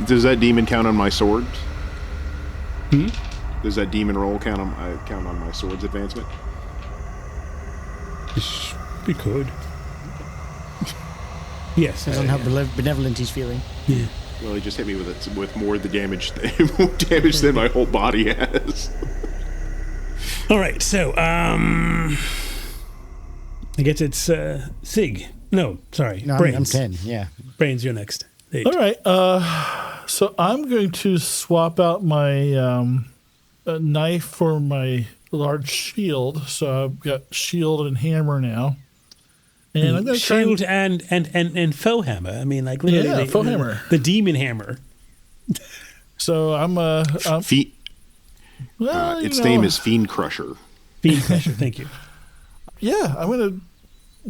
Does that demon count on my sword? Does that demon roll count on my sword's advancement? We could. Yes. Depends on how benevolent he's feeling. Yeah. Well, he just hit me with more of the damage than my whole body has. All right, so I guess it's Sig. No, sorry, No, Brains. I'm 10. Yeah. Brains, you're next. 8. All right. So I'm going to swap out my knife for my large shield. So I've got shield and hammer now. And I'm going to shield and faux hammer. I mean, like literally, faux hammer, the demon hammer. So I'm Feet. Well, its name is Fiend Crusher. Fiend Crusher. Thank you. Yeah, I'm going to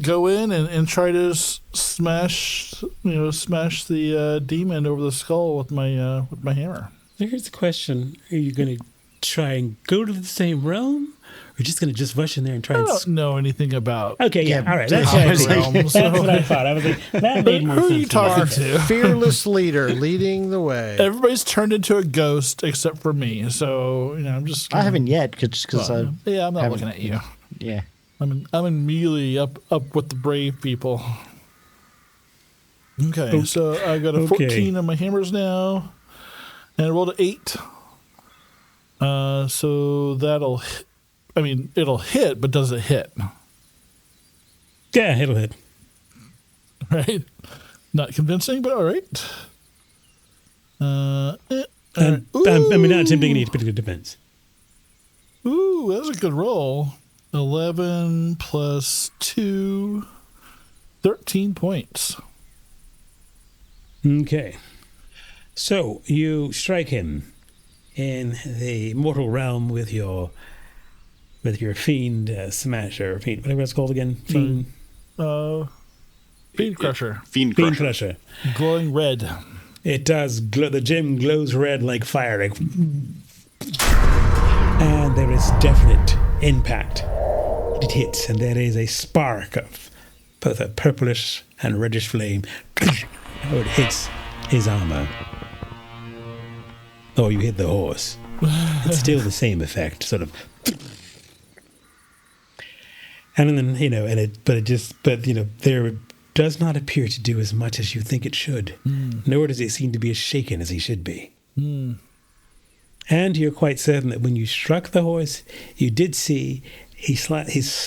go in and try to smash the demon over the skull with my hammer. Here's the question: are you going to try and go to the same realm? We're just going to just rush in there and try. I don't know anything about. Okay, yeah, all right. That's what I thought. I was like, that made more sense. Who are you talking to? Fearless leader leading the way. Everybody's turned into a ghost except for me. So I'm just. I haven't yet because I'm not looking at you. Yeah, I'm in melee up with the brave people. Okay, so I got a 14 on my hammers now, and I rolled an 8. So that'll. It'll hit, but does it hit? Yeah, it'll hit. Right? Not convincing, but all right. Not attempting any particular defense. Ooh, that was a good roll. 11 plus 2, 13 points. Okay. So you strike him in the mortal realm with your fiend smasher, fiend, whatever it's called again. Fiend. Fiend Crusher. Fiend Crusher. Glowing red. It does glow. The gem glows red like fire. Like, and there is definite impact. It hits, and there is a spark of both a purplish and reddish flame. How it hits his armor. Or you hit the horse. It's still the same effect, sort of. And then, there does not appear to do as much as you think it should. Nor does it seem to be as shaken as he should be. And you're quite certain that when you struck the horse, you did see he's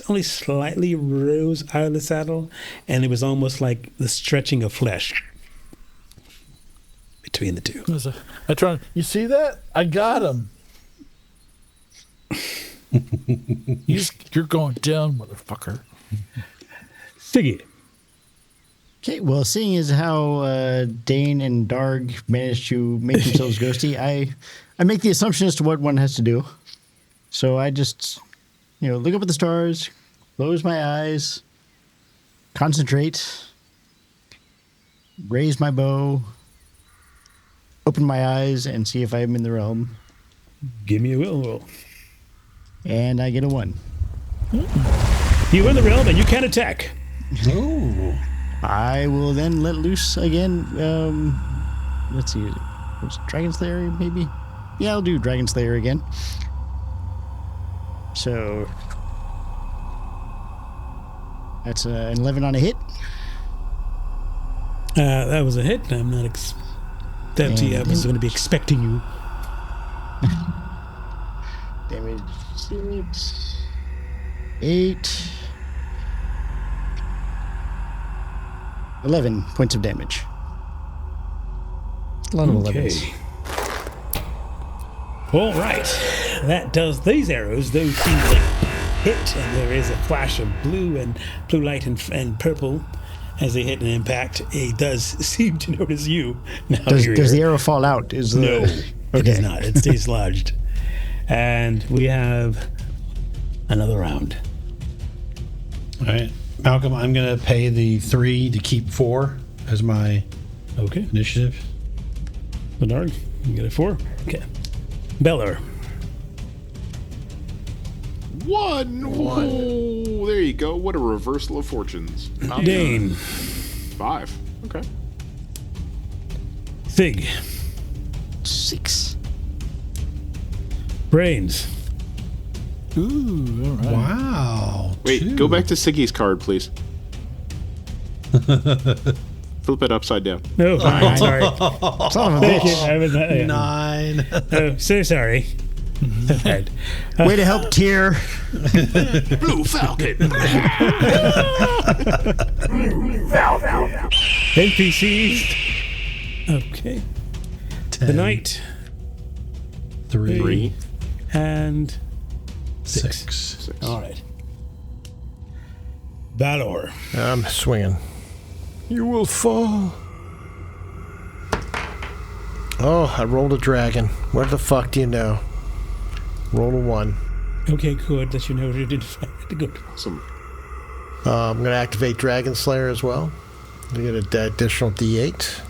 only slightly rose out of the saddle, and it was almost like the stretching of flesh between the two. You see that? I got him. You're going down, motherfucker. Siggy. Okay, well, seeing as how Dane and Darg managed to make themselves ghosty, I make the assumption as to what one has to do. So I just, look up at the stars, close my eyes, concentrate, raise my bow, open my eyes, and see if I'm in the realm. Give me a will roll. And I get a 1. You in the realm, and you can attack. Oh. I will then let loose again. Let's see. Was it Dragon Slayer, maybe? Yeah, I'll do Dragon Slayer again. So that's an 11 on a hit. That was a hit. I'm not I was going to be expecting you. Damage 6, 8, 11 points of damage. A lot of 11s. All right. That does these arrows. Those seem like hit, and there is a flash of blue light and purple as they hit an impact. It does seem to notice you. Now does the arrow fall out? No, it does not. It stays lodged. And we have another round. All right. Malcolm, I'm going to pay the 3 to keep 4 as my initiative. Bernard, you get a 4? Okay. Beller. 1. Oh, there you go. What a reversal of fortunes. Dane. 5. Okay. Fig. 6. Brains. Ooh, all right. Wow. Wait, 2. go back to Siggy's card, please. Flip it upside down. No, fine, sorry. Son of a bitch. 9. Oh, so sorry. Right. Way to help Tyr. Blue Falcon. NPCs. Okay. 10. The knight. 3. And 6. All right. Balor. I'm swinging. You will fall. Oh, I rolled a dragon. What the fuck do you know? Roll a 1. Okay, good. That you know you did good. Awesome. I'm going to activate Dragon Slayer as well. You get an additional D8.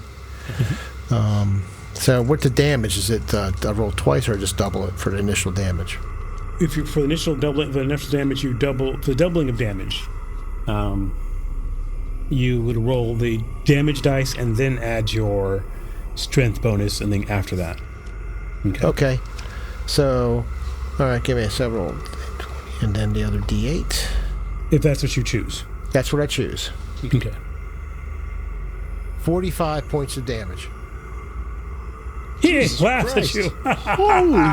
So what's the damage? Is it I roll twice or just double it for the initial damage? If you for the initial damage, you double the doubling of damage. You would roll the damage dice and then add your strength bonus, and then after that. Okay. So, all right, give me a several, and then the other D8. If that's what you choose. That's what I choose. Okay. 45 points of damage. He laughs at you. Holy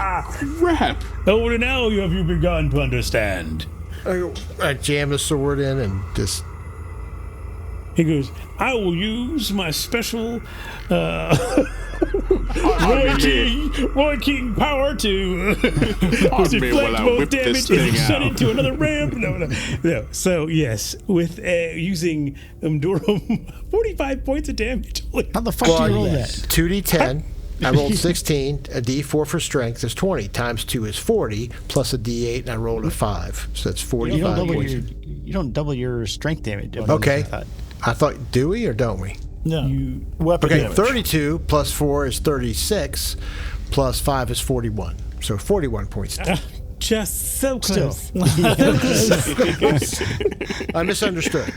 crap! Only now have you begun to understand. I jam the sword in and just... He goes, I will use my special Roy King power to deflect whip both this damage and thing send out. it to another ramp. No. So yes, with using Umdurum, 45 points of damage. How the fuck do you roll that? 2d10. I rolled 16, a d4 for strength is 20, times 2 is 40, plus a d8, and I rolled a 5. So that's 45 points. You don't double your strength damage. Okay. I thought, do we or don't we? No. Weapon Okay, damage. 32 plus 4 is 36, plus 5 is 41. So 41 points. Just so close. I misunderstood.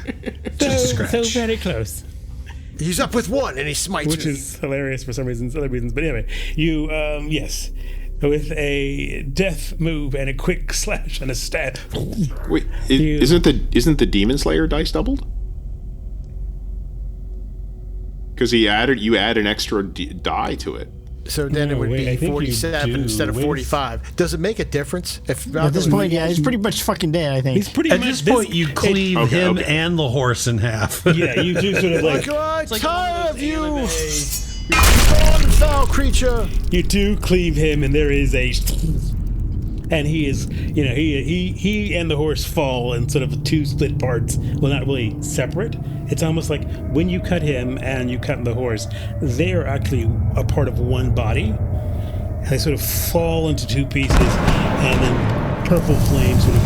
So very close. He's up with 1 and he smites Which me. is hilarious for some reasons, other reasons. But anyway, you, yes, with a death move and a quick slash and a stab. Wait, isn't the Demon Slayer dice doubled? Because you add an extra die to it. So then No, it would wait, I be think you 47 do instead of with- 45. Does it make a difference? If At this point, yeah, he's pretty much fucking dead, I think. He's pretty At much this point, you cleave him okay. and the horse in half. Yeah, you do sort of like I'm tired of you! You gone, foul creature! you do cleave him, and there is a, and he is, you know, he and the horse fall in sort of two split parts. Well, not really separate. It's almost like when you cut him and you cut the horse, they are actually a part of one body. They sort of fall into two pieces, and then purple flame sort of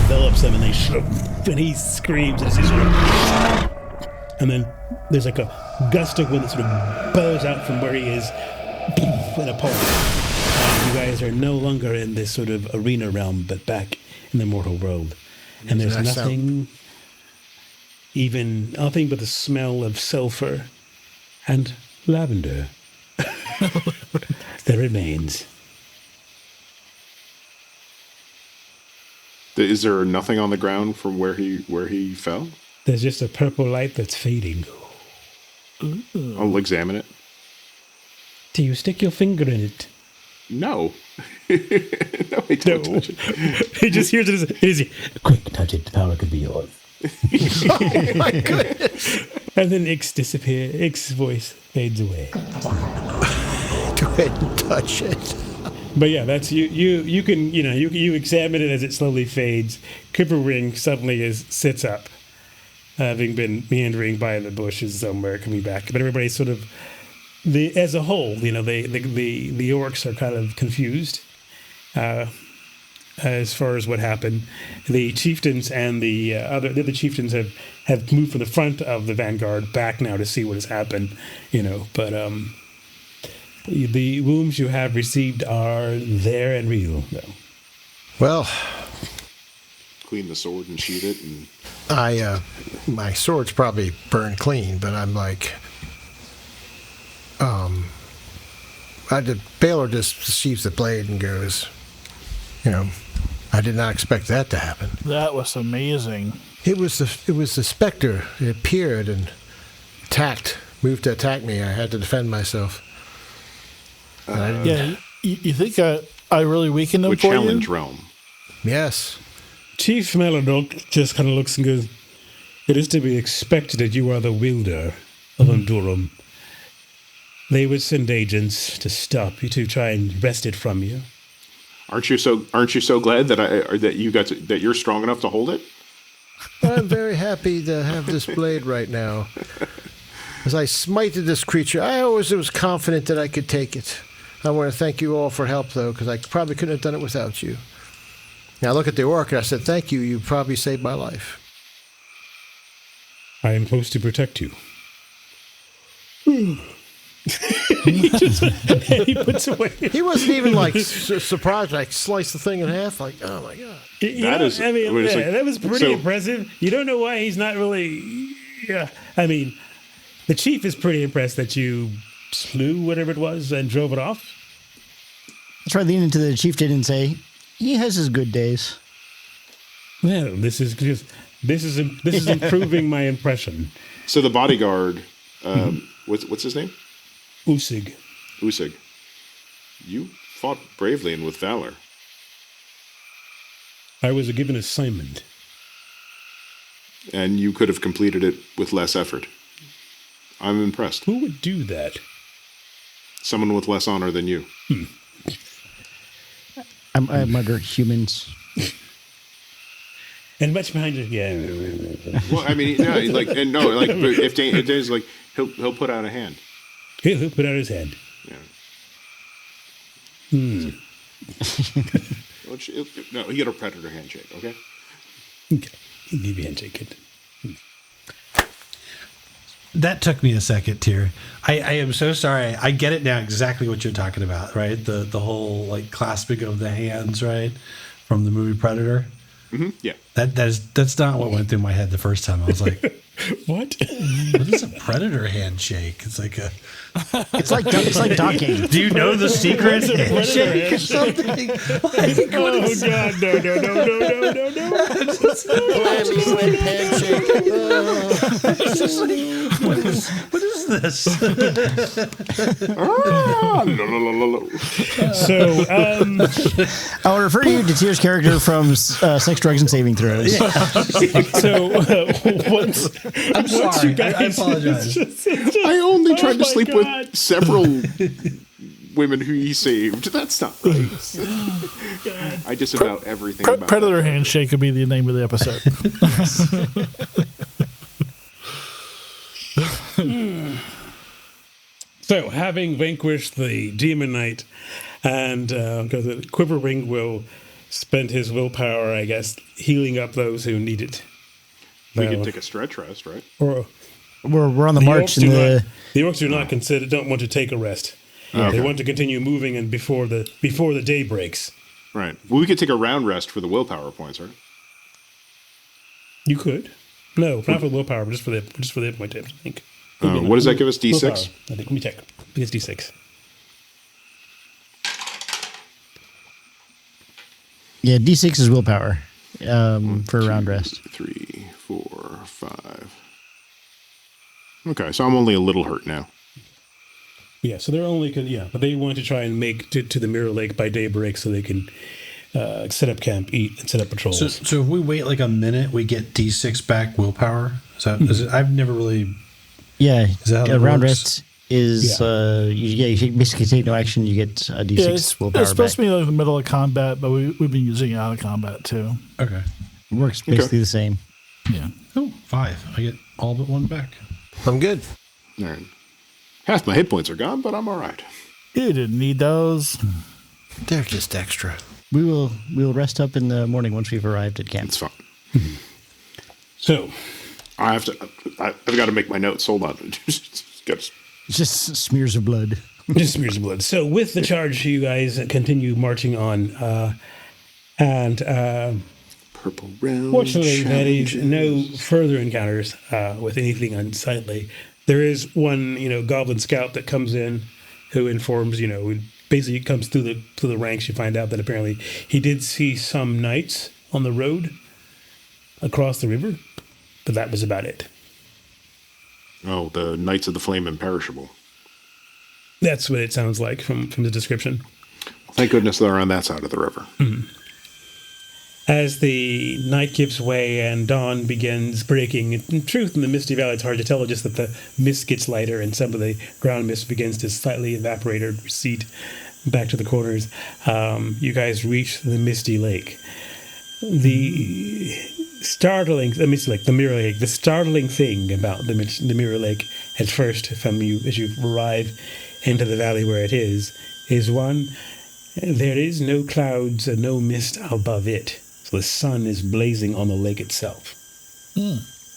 envelops them, and they sort of, and he screams, and it's sort of, and then there's like a gust of wind that sort of blows out from where he is, in a pulse. And you guys are no longer in this sort of arena realm, but back in the mortal world, and there's Does that nothing but the smell of sulfur and lavender that remains. Is there nothing on the ground from where he fell? There's just a purple light that's fading. I'll examine it. Do you stick your finger in it? No. No, I don't touch it. He just hears it as quick, touch it, the power could be yours. Oh my goodness! And then Ix disappears. Ix's voice fades away. Go ahead and touch it. But yeah, that's you can, you examine it as it slowly fades. Ring suddenly sits up, having been meandering by the bushes somewhere, coming back. But everybody's sort of, as a whole, the orcs are kind of confused as far as what happened. The chieftains and the other chieftains have moved from the front of the vanguard back now to see what has happened, But the wounds you have received are there and real, though. Well, Clean the sword and sheath it, and my sword's probably burned clean, but I'm like, Baylor just sheaves the blade and goes, I did not expect that to happen. That was amazing. It was the specter. It appeared and moved to attack me. I had to defend myself. Yeah, you think I really weakened him with for challenge you? realm. Yes. Chief Meladok just kind of looks and goes, "It is to be expected that you are the wielder of Undurum. They would send agents to stop you, to try and wrest it from you." Aren't you so glad that you're strong enough to hold it? I'm very happy to have this blade right now. As I smited this creature, I always was confident that I could take it. I want to thank you all for help, though, because I probably couldn't have done it without you. Now I look at the orc and I said, thank you. You probably saved my life. I am supposed to protect you. He puts away. He wasn't even like surprised. Like sliced the thing in half. Like, oh my god. That was pretty impressive. You don't know why he's not really. Yeah, I mean, the chief is pretty impressed that you slew whatever it was and drove it off. I tried leaning into the chieftain and say, he has his good days. Well, this is improving my impression. So the bodyguard, what's his name? Usig. You fought bravely and with valor. I was given assignment. And you could have completed it with less effort. I'm impressed. Who would do that? Someone with less honor than you. I murder humans. And much behind you, yeah. Well, I mean, no, like, if Dane's like, he'll put out a hand. He'll put out his hand. Yeah. No, you get a predator handshake, okay? Okay. He'll give you a handshake. That took me a second, Tyr. I am so sorry. I get it now exactly what you're talking about, right? The whole like clasping of the hands, right? From the movie Predator. Mm-hmm. Yeah. That's not what went through my head the first time. I was like, what? What is a predator handshake? It's like it's like docking. Do you know the secret handshake or something? Like, Oh God! No! handshake. It's just like, what is this? So, I'll refer you to Tyr's character from Sex, Drugs, and Saving Throws. once I'm sorry. I apologize. I only tried to sleep with several women who he saved. That's not right. I disavow everything about Predator that. handshake could be the name of the episode. So, having vanquished the Demon Knight, and because the Quiver Ring will spend his willpower, I guess, healing up those who need it. We can take a stretch rest, right? Or We're on the march. The orcs do not don't want to take a rest. Okay. They want to continue moving, and before the day breaks. Right. Well, we could take a round rest for the willpower points, right? You could. No, not for willpower, but just for the hit point tips, I think. What does that give us? D6? Willpower, I think. Let me check. I think it's D6. Yeah, D6 is willpower for a round rest. 3, 4, 5. Okay, so I'm only a little hurt now. Yeah, so they're only but they want to try and make to the Mirror Lake by daybreak so they can set up camp, eat, and set up patrols. So if we wait like a minute, we get D6 back willpower. Is it? I've never really. Yeah, Is that how a that round works? rest is you basically take no action. You get a D6 willpower it's supposed back. to be like in the middle of combat, but we've been using it out of combat too. Okay. It works basically the same. Yeah. Oh, 5. I get all but 1 back. I'm good. All right. Half my hit points are gone, but I'm all right. You didn't need those. They're just extra. We'll rest up in the morning once we've arrived at camp. It's fine. So, I've got to make my notes. Hold on. Just smears of blood. just smears of blood. So, with the charge, you guys continue marching on, and Purple round. fortunately, there is no further encounters with anything unsightly. There is one, goblin scout that comes in, who informs, who basically comes through the ranks. You find out that apparently he did see some knights on the road across the river, but that was about it. Oh, the Knights of the Flame Imperishable. That's what it sounds like from the description. Thank goodness they're on that side of the river. Mm-hmm. As the night gives way and dawn begins breaking, in truth, in the Misty Valley, it's hard to tell, just that the mist gets lighter and some of the ground mist begins to slightly evaporate or recede back to the corners. You guys reach the Misty Lake. The Mirror Lake, the startling thing about the Mirror Lake at first from you as you arrive into the valley where it is one, there is no clouds and no mist above it. So the sun is blazing on the lake itself.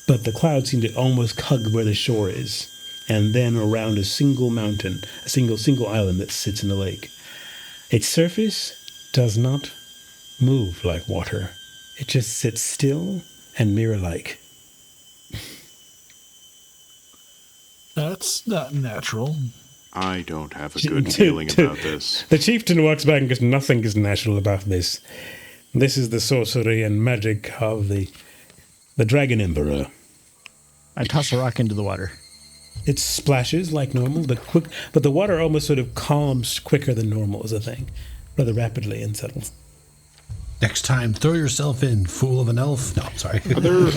But the clouds seem to almost hug where the shore is, and then around a single mountain, a single island that sits in the lake. Its surface does not move like water. It just sits still and mirror-like. That's not natural. I don't have a good feeling about this. The chieftain walks back and goes, "Nothing is natural about this. This is the sorcery and magic of the Dragon Emperor." I toss a rock into the water. It splashes like normal, but the water almost sort of calms quicker than normal is a thing, rather rapidly and settles. Next time, throw yourself in, fool of an elf. No, I'm sorry. Are there,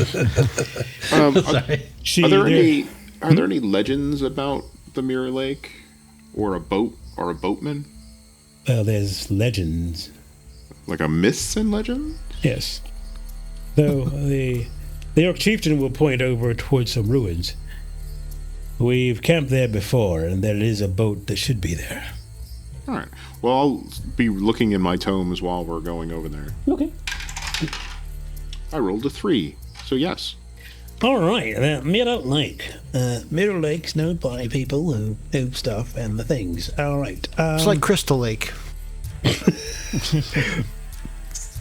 sorry. are there any legends about the Mirror Lake? Or a boatman? Well, there's legends. Like a myths and legend? Yes. Though the Orc chieftain will point over towards some ruins. We've camped there before, and there is a boat that should be there. All right. Well, I'll be looking in my tomes while we're going over there. Okay. I rolled a 3, so yes. All right. Mirror Lake. Mirror Lake's known by people who know stuff and the things. All right. It's like Crystal Lake.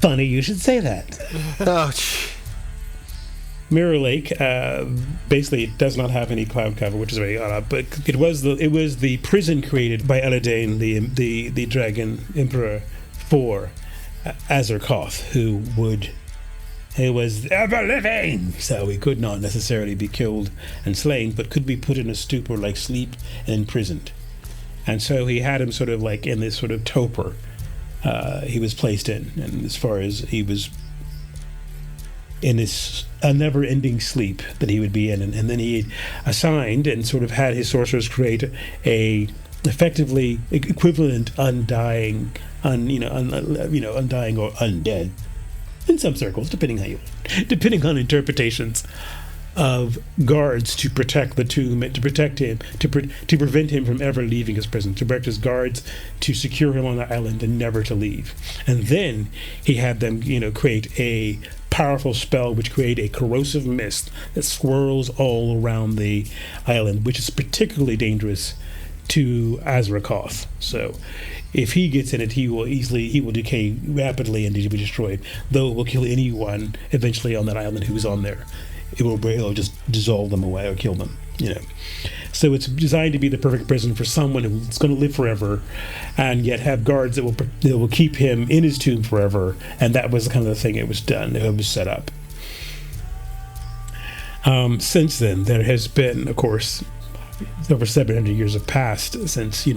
Funny you should say that. Oh, Mirror Lake basically does not have any cloud cover, which is very odd. But it was the prison created by Eladane, the Dragon Emperor, for Azarkoth, who was ever living, so he could not necessarily be killed and slain, but could be put in a stupor like sleep and imprisoned. And so he had him sort of like in this sort of torpor. He was placed in, and as far as he was in this a never-ending sleep that he would be in, and then he assigned and sort of had his sorcerers create a effectively equivalent undying or undead in some circles, depending on interpretations, of guards to protect the tomb, to protect him, to prevent him from ever leaving his prison, to direct his guards to secure him on the island and never to leave. And then he had them, create a powerful spell which created a corrosive mist that swirls all around the island, which is particularly dangerous to Azrakoth. So if he gets in it, he will decay rapidly and be destroyed, though it will kill anyone eventually on that island who's on there. It'll just dissolve them away or kill them, So it's designed to be the perfect prison for someone who's going to live forever, and yet have guards that will keep him in his tomb forever. And that was the kind of the thing it was done. It was set up. Since then, there has been, of course, over 700 years have passed since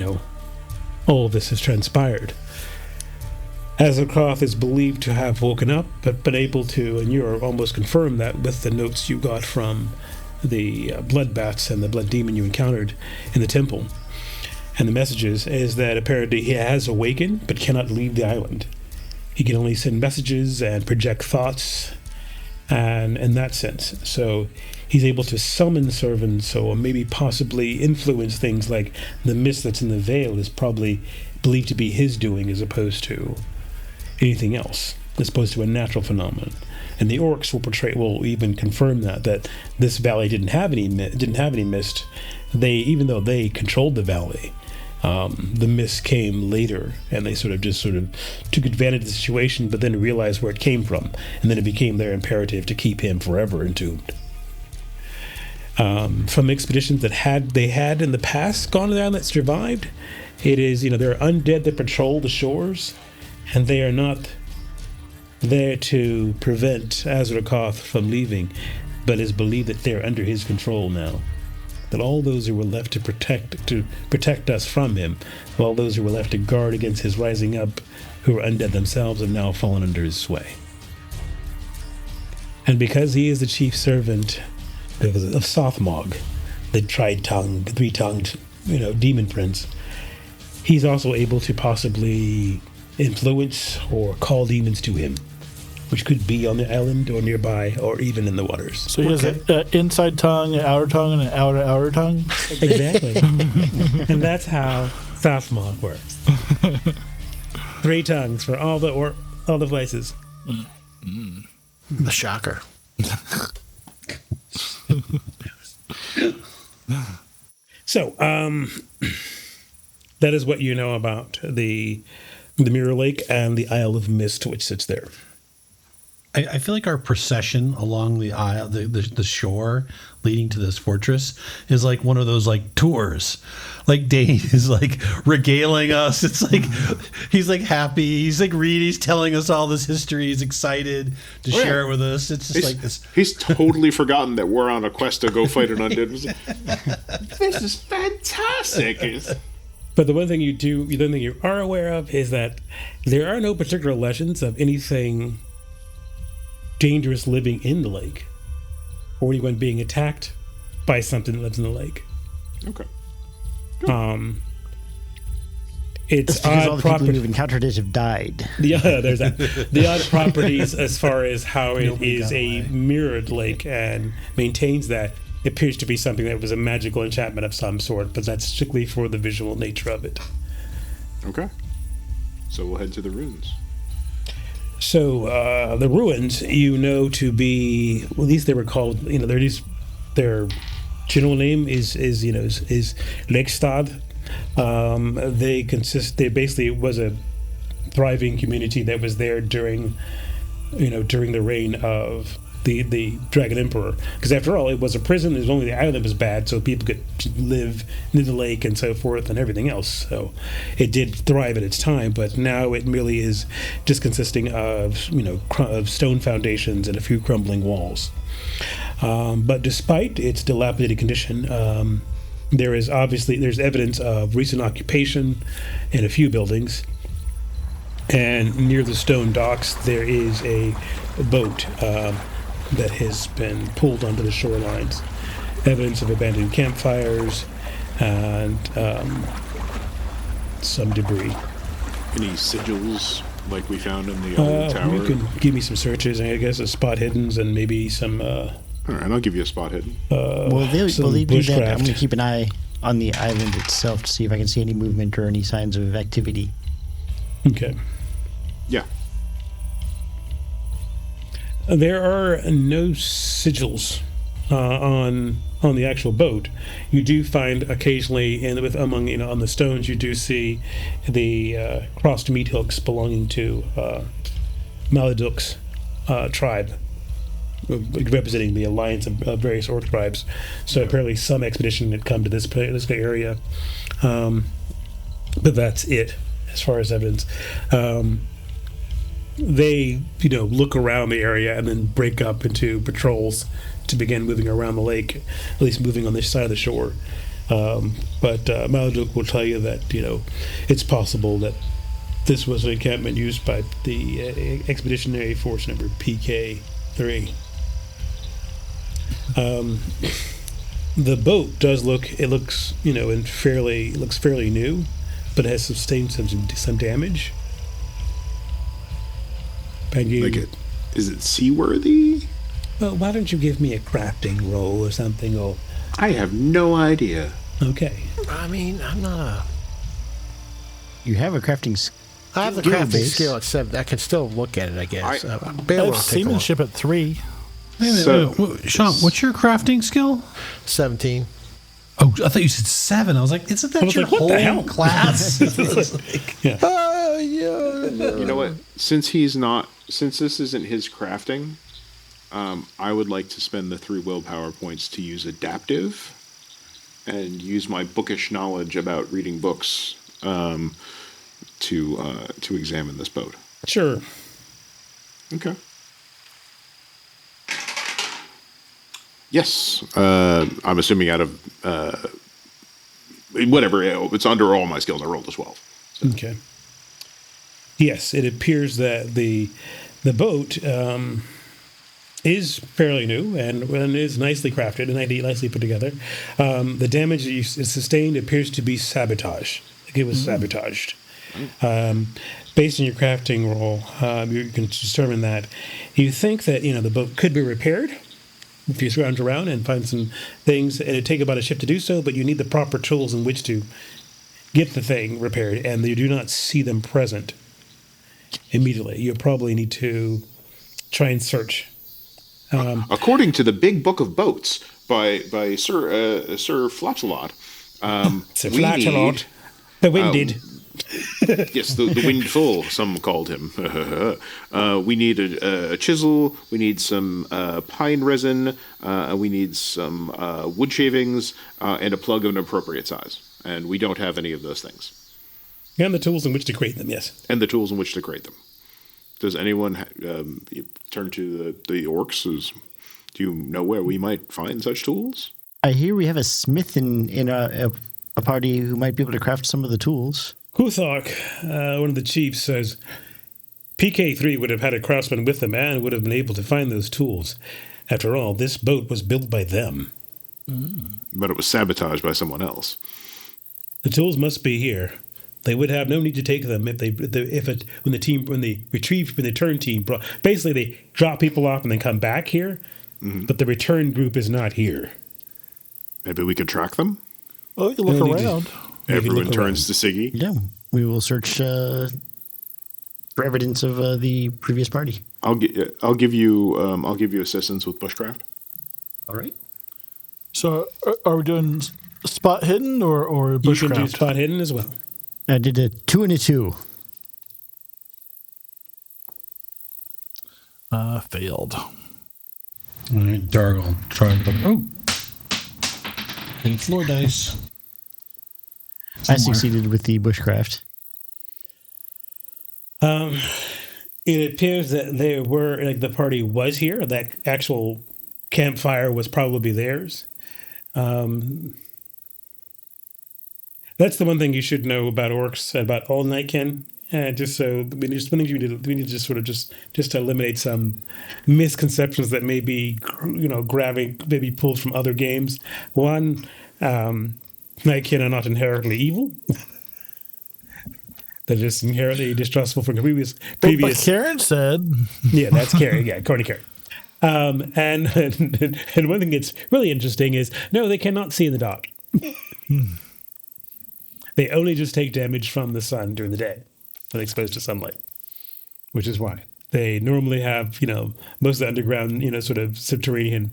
all of this has transpired. Azarkoth is believed to have woken up, but been able to, and you're almost confirmed that with the notes you got from the bloodbats and the blood demon you encountered in the temple, and the messages, is that apparently he has awakened, but cannot leave the island. He can only send messages and project thoughts, and in that sense. So he's able to summon servants, or maybe possibly influence things like the mist that's in the veil is probably believed to be his doing as opposed to anything else, as opposed to a natural phenomenon. And the Orcs will even confirm that this valley didn't have any mist. Even though they controlled the valley, the mist came later, and they sort of took advantage of the situation, but then realized where it came from, and then it became their imperative to keep him forever entombed. From expeditions that they had in the past gone to the island that survived, it is there are undead that patrol the shores, and they are not there to prevent Azrakoth from leaving, but is believed that they're under his control now. That all those who were left to protect us from him, all those who were left to guard against his rising up, who are undead themselves, have now fallen under his sway. And because he is the chief servant of Sothmog, the three-tongued, demon prince, he's also able to possibly influence or call demons to him, which could be on the island or nearby or even in the waters. So he has an inside tongue, an outer tongue, and an outer tongue? Exactly. And that's how Sothmog works. 3 tongues for all the places. The shocker. So, that is what you know about the Mirror Lake and the Isle of Mist, which sits there. I feel like our procession along the isle, the shore leading to this fortress, is like one of those like tours. Like Dane is like regaling us. It's like he's like happy. He's like reading. He's telling us all this history. He's excited to share it with us. It's just like this. He's totally forgotten that we're on a quest to go fight an undead. This is fantastic. But the one thing you are aware of is that there are no particular legends of anything dangerous living in the lake, or anyone being attacked by something that lives in the lake. Okay. its because all odd the people properties. you've encountered it have died. There's that. The odd properties as far as how it is a mirrored lake and maintains that appears to be something that was a magical enchantment of some sort, but that's strictly for the visual nature of it. Okay. So we'll head to the ruins. So the ruins, to be, well, at least they were called, their general name is Lekstad. They basically was a thriving community that was there during the reign of the Dragon Emperor, because after all, it was a prison. It was only the island was bad, so people could live near the lake and so forth and everything else. So it did thrive at its time, but now it merely is just consisting of of stone foundations and a few crumbling walls. But despite its dilapidated condition, there's evidence of recent occupation in a few buildings. And near the stone docks, there is a boat that has been pulled onto the shorelines. Evidence of abandoned campfires and some debris. Any sigils like we found in the old tower? You can give me some searches, I guess, a spot hiddens and maybe some... All right, I'll give you a spot hidden. Will they do that? I'm going to bushcraft. keep an eye on the island itself to see if I can see any movement or any signs of activity. Okay. Yeah. There are no sigils on the actual boat. You do find occasionally, on the stones, you do see the crossed meat hooks belonging to Maladuk's tribe, representing the alliance of various orc tribes. So apparently, some expedition had come to this area, but that's it as far as evidence. They, look around the area and then break up into patrols to begin moving around the lake, at least moving on this side of the shore. But Maladuk will tell you that, it's possible that this was an encampment used by the Expeditionary Force number PK3. The boat does looks fairly new, but it has sustained some damage. Is it seaworthy? Well, why don't you give me a crafting roll or something? Or I have no idea. okay. I mean, I'm not a... You have a crafting skill. I have the crafting skill at 7. I can still look at it, I guess. I Baylor will have take a look. seamanship at 3. Wait a minute, Sean, what's your crafting skill? 17. Oh, I thought you said 7. I was like, isn't that your like, what whole the hell? class? Yeah. You know what? Since this isn't his crafting, I would like to spend the 3 willpower points to use adaptive and use my bookish knowledge about reading books to examine this boat. Sure. Okay. Yes. I'm assuming out of whatever. It's under all my skills. I rolled a 12. So. Okay. Yes, it appears that the boat is fairly new and is nicely crafted and nicely put together. The damage that you sustained appears to be sabotage. Like it was sabotaged. Based on your crafting roll, you can determine that you think that the boat could be repaired if you scrounge around and find some things. And it'd take about a shift to do so, but you need the proper tools in which to get the thing repaired, and you do not see them present immediately. You probably need to try and search. According to the Big Book of Boats by Sir Flapsalot, The Winded. Yes, the Windful, some called him. We need a chisel, we need some pine resin, we need some wood shavings, and a plug of an appropriate size. And we don't have any of those things. And the tools in which to create them, yes. And the tools in which to create them. Does anyone turn to the orcs? Do you know where we might find such tools? I hear we have a smith in a party who might be able to craft some of the tools. Huthok, one of the chiefs, says PK3 would have had a craftsman with them and would have been able to find those tools. After all, this boat was built by them. But it was sabotaged by someone else. The tools must be here. They would have no need to take them when the return team basically they drop people off and then come back here, but the return group is not here. Maybe we could track them. Oh, you can look around. Everyone turns to Siggy. Yeah, we will search for evidence of the previous party. I'll give you assistance with bushcraft. All right. So, are we doing spot hidden or bushcraft? You can do spot hidden as well. I did a 2 and a 2. Failed. All right, Darg will try to... Oh! And floor dice. I succeeded with the bushcraft. It appears that the party was here. That actual campfire was probably theirs. That's the one thing you should know about orcs, about all Nightkin. Just so we need to just sort of just to eliminate some misconceptions that may be maybe pulled from other games. One, Nightkin are not inherently evil. They're just inherently distrustful from previous. But Karen said, yeah, that's Karen. Yeah, according to Karen. And one thing that's really interesting is no, they cannot see in the dark. They only just take damage from the sun during the day when exposed to sunlight, which is why they normally have, most of the underground, sort of subterranean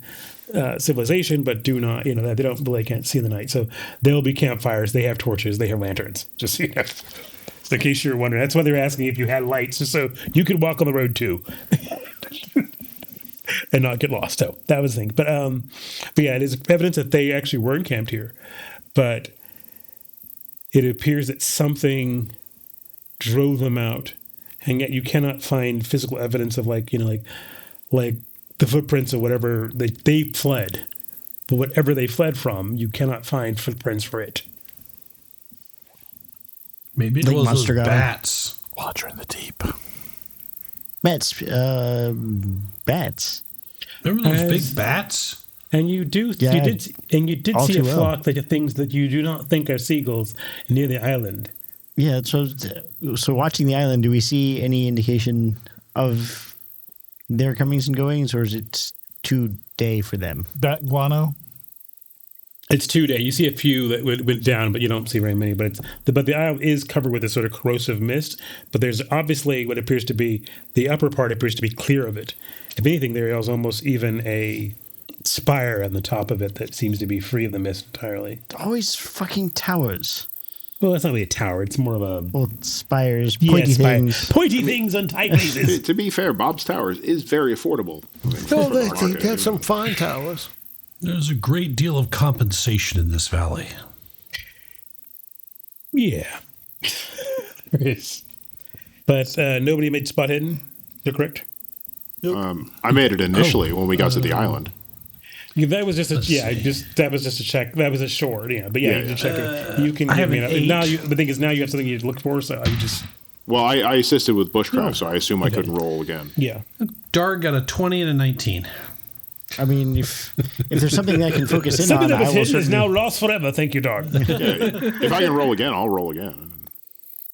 civilization, but do not, they can't see in the night. So there'll be campfires. They have torches. They have lanterns. Just so you know. So in case you're wondering, that's why they're asking if you had lights, just so you could walk on the road too. And not get lost. So that was the thing. But yeah, it is evidence that they actually were encamped here. But it appears that something drove them out, and yet you cannot find physical evidence of like the footprints of whatever they fled. But whatever they fled from, you cannot find footprints for it. Maybe it was those bats. Watcher in the deep. Bats. Remember those big bats? And you did see a flock of things that you do not think are seagulls near the island. Yeah, so watching the island, do we see any indication of their comings and goings, or is it 2 day for them? Bat guano? It's 2 day. You see a few that went down, but you don't see very many. But the island is covered with a sort of corrosive mist. But there's obviously what appears to be the upper part appears to be clear of it. If anything, there is almost even a spire on the top of it that seems to be free of the mist entirely. Always fucking towers. Well, that's not really a tower. It's more of a... Well, spires, pointy things. Pointy things on tight places. To be fair, Bob's Towers is very affordable. No, they have some fine towers. There's a great deal of compensation in this valley. Yeah. There is. But nobody made spot hidden? You're correct? I made it initially when we got to the island. Yeah, that was just a check. That was a short, but you can give me an now. The thing is, now you have something you look for, so you just. Well, I assisted with bushcraft, so I assume I couldn't roll again. Yeah, Darg got a 20 and a 19. I mean, if there's something that I can focus in something on, that was hidden is now lost forever. Thank you, Darg. If I can roll again, I'll roll again.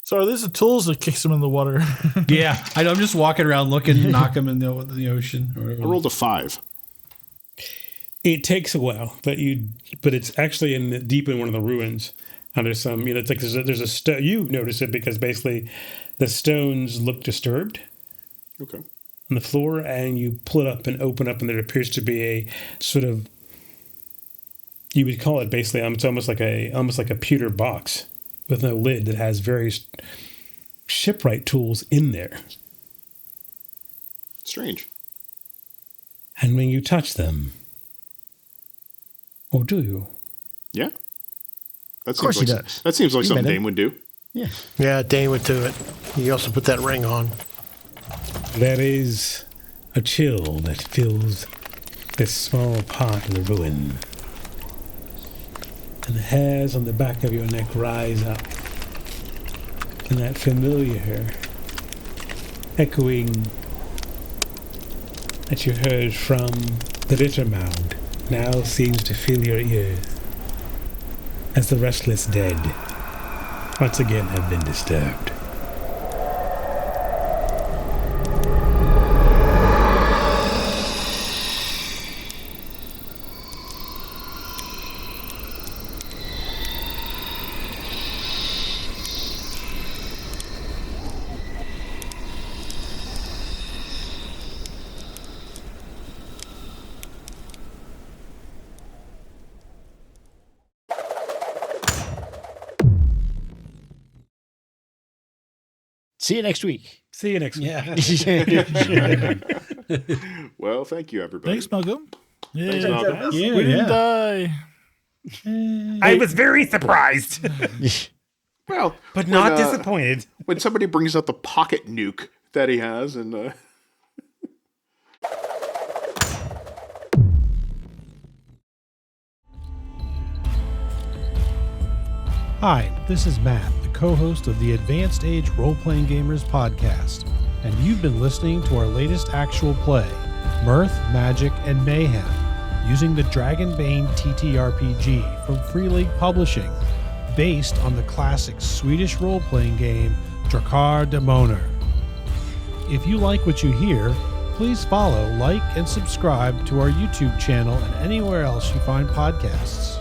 So are these the tools that kicks them in the water? Yeah, I'm just walking around looking, knock them in the ocean. I rolled a 5. It takes a while, but it's actually deep in one of the ruins. And there's some, it's like there's a stone. You notice it because basically the stones look disturbed. Okay. On the floor, and you pull it up and open up, and there appears to be a sort of, you would call it basically, it's almost like a pewter box with no lid that has various shipwright tools in there. Strange. And when you touch them, or do you? Yeah. Of course he does. That seems like something Dane would do. Yeah. Yeah, Dane would do it. He also put that ring on. There is a chill that fills this small part of the ruin. And the hairs on the back of your neck rise up. And that familiar echoing that you heard from the bitter mound now seems to fill your ears as the restless dead once again have been disturbed. See you next week. See you next week. Yeah. Well, thank you, everybody. Thanks, Malcolm. Yeah, Thanks, Malcolm. we didn't die. I was very surprised, Well, but not disappointed. When somebody brings out the pocket nuke that he has, and Hi, this is Matt, the co-host of the Advanced Age Role-Playing Gamers podcast, and you've been listening to our latest actual play, Mirth, Magic, and Mayhem, using the Dragonbane ttrpg from Free League Publishing, based on the classic Swedish role-playing game Drakar Demoner. If you like what you hear, please follow, like, and subscribe to our YouTube channel and anywhere else you find podcasts.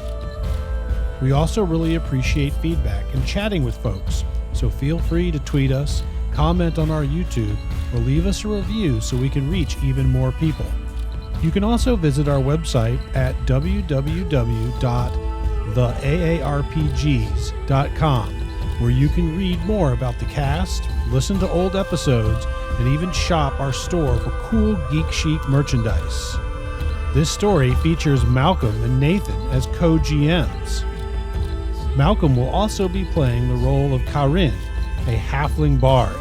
We also really appreciate feedback and chatting with folks, so feel free to tweet us, comment on our YouTube, or leave us a review so we can reach even more people. You can also visit our website at www.theaarpgs.com, where you can read more about the cast, listen to old episodes, and even shop our store for cool geek chic merchandise. This story features Malcolm and Nathan as co-GMs. Malcolm will also be playing the role of Karin, a halfling bard.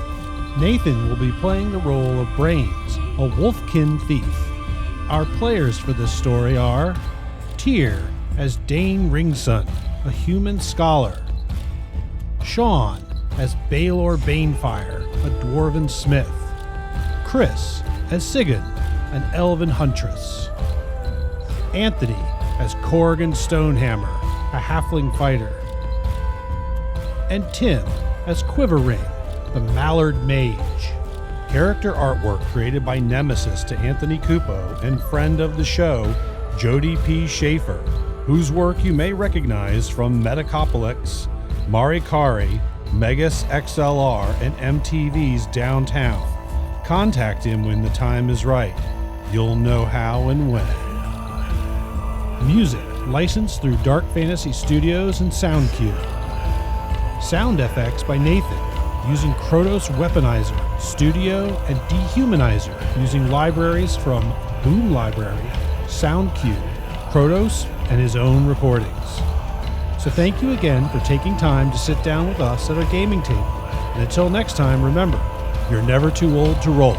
Nathan will be playing the role of Brains, a wolfkin thief. Our players for this story are Tyr as Dane Ringson, a human scholar. Sean as Baelor Banefire, a dwarven smith. Chris as Sigyn, an elven huntress. Anthony as Corrigan Stonehammer, a halfling fighter. And Tim as Quiverring, the Mallard Mage. Character artwork created by Nemesis to Anthony Cupo and friend of the show, Jody P. Schaefer, whose work you may recognize from Metacopolis, Marikari, Megas XLR, and MTV's Downtown. Contact him when the time is right. You'll know how and when. Music licensed through Dark Fantasy Studios and SoundCube. Sound FX by Nathan, using Krotos Weaponizer, Studio, and Dehumanizer, using libraries from Boom Library, SoundCube, Krotos, and his own recordings. So thank you again for taking time to sit down with us at our gaming table. And until next time, remember, you're never too old to roll.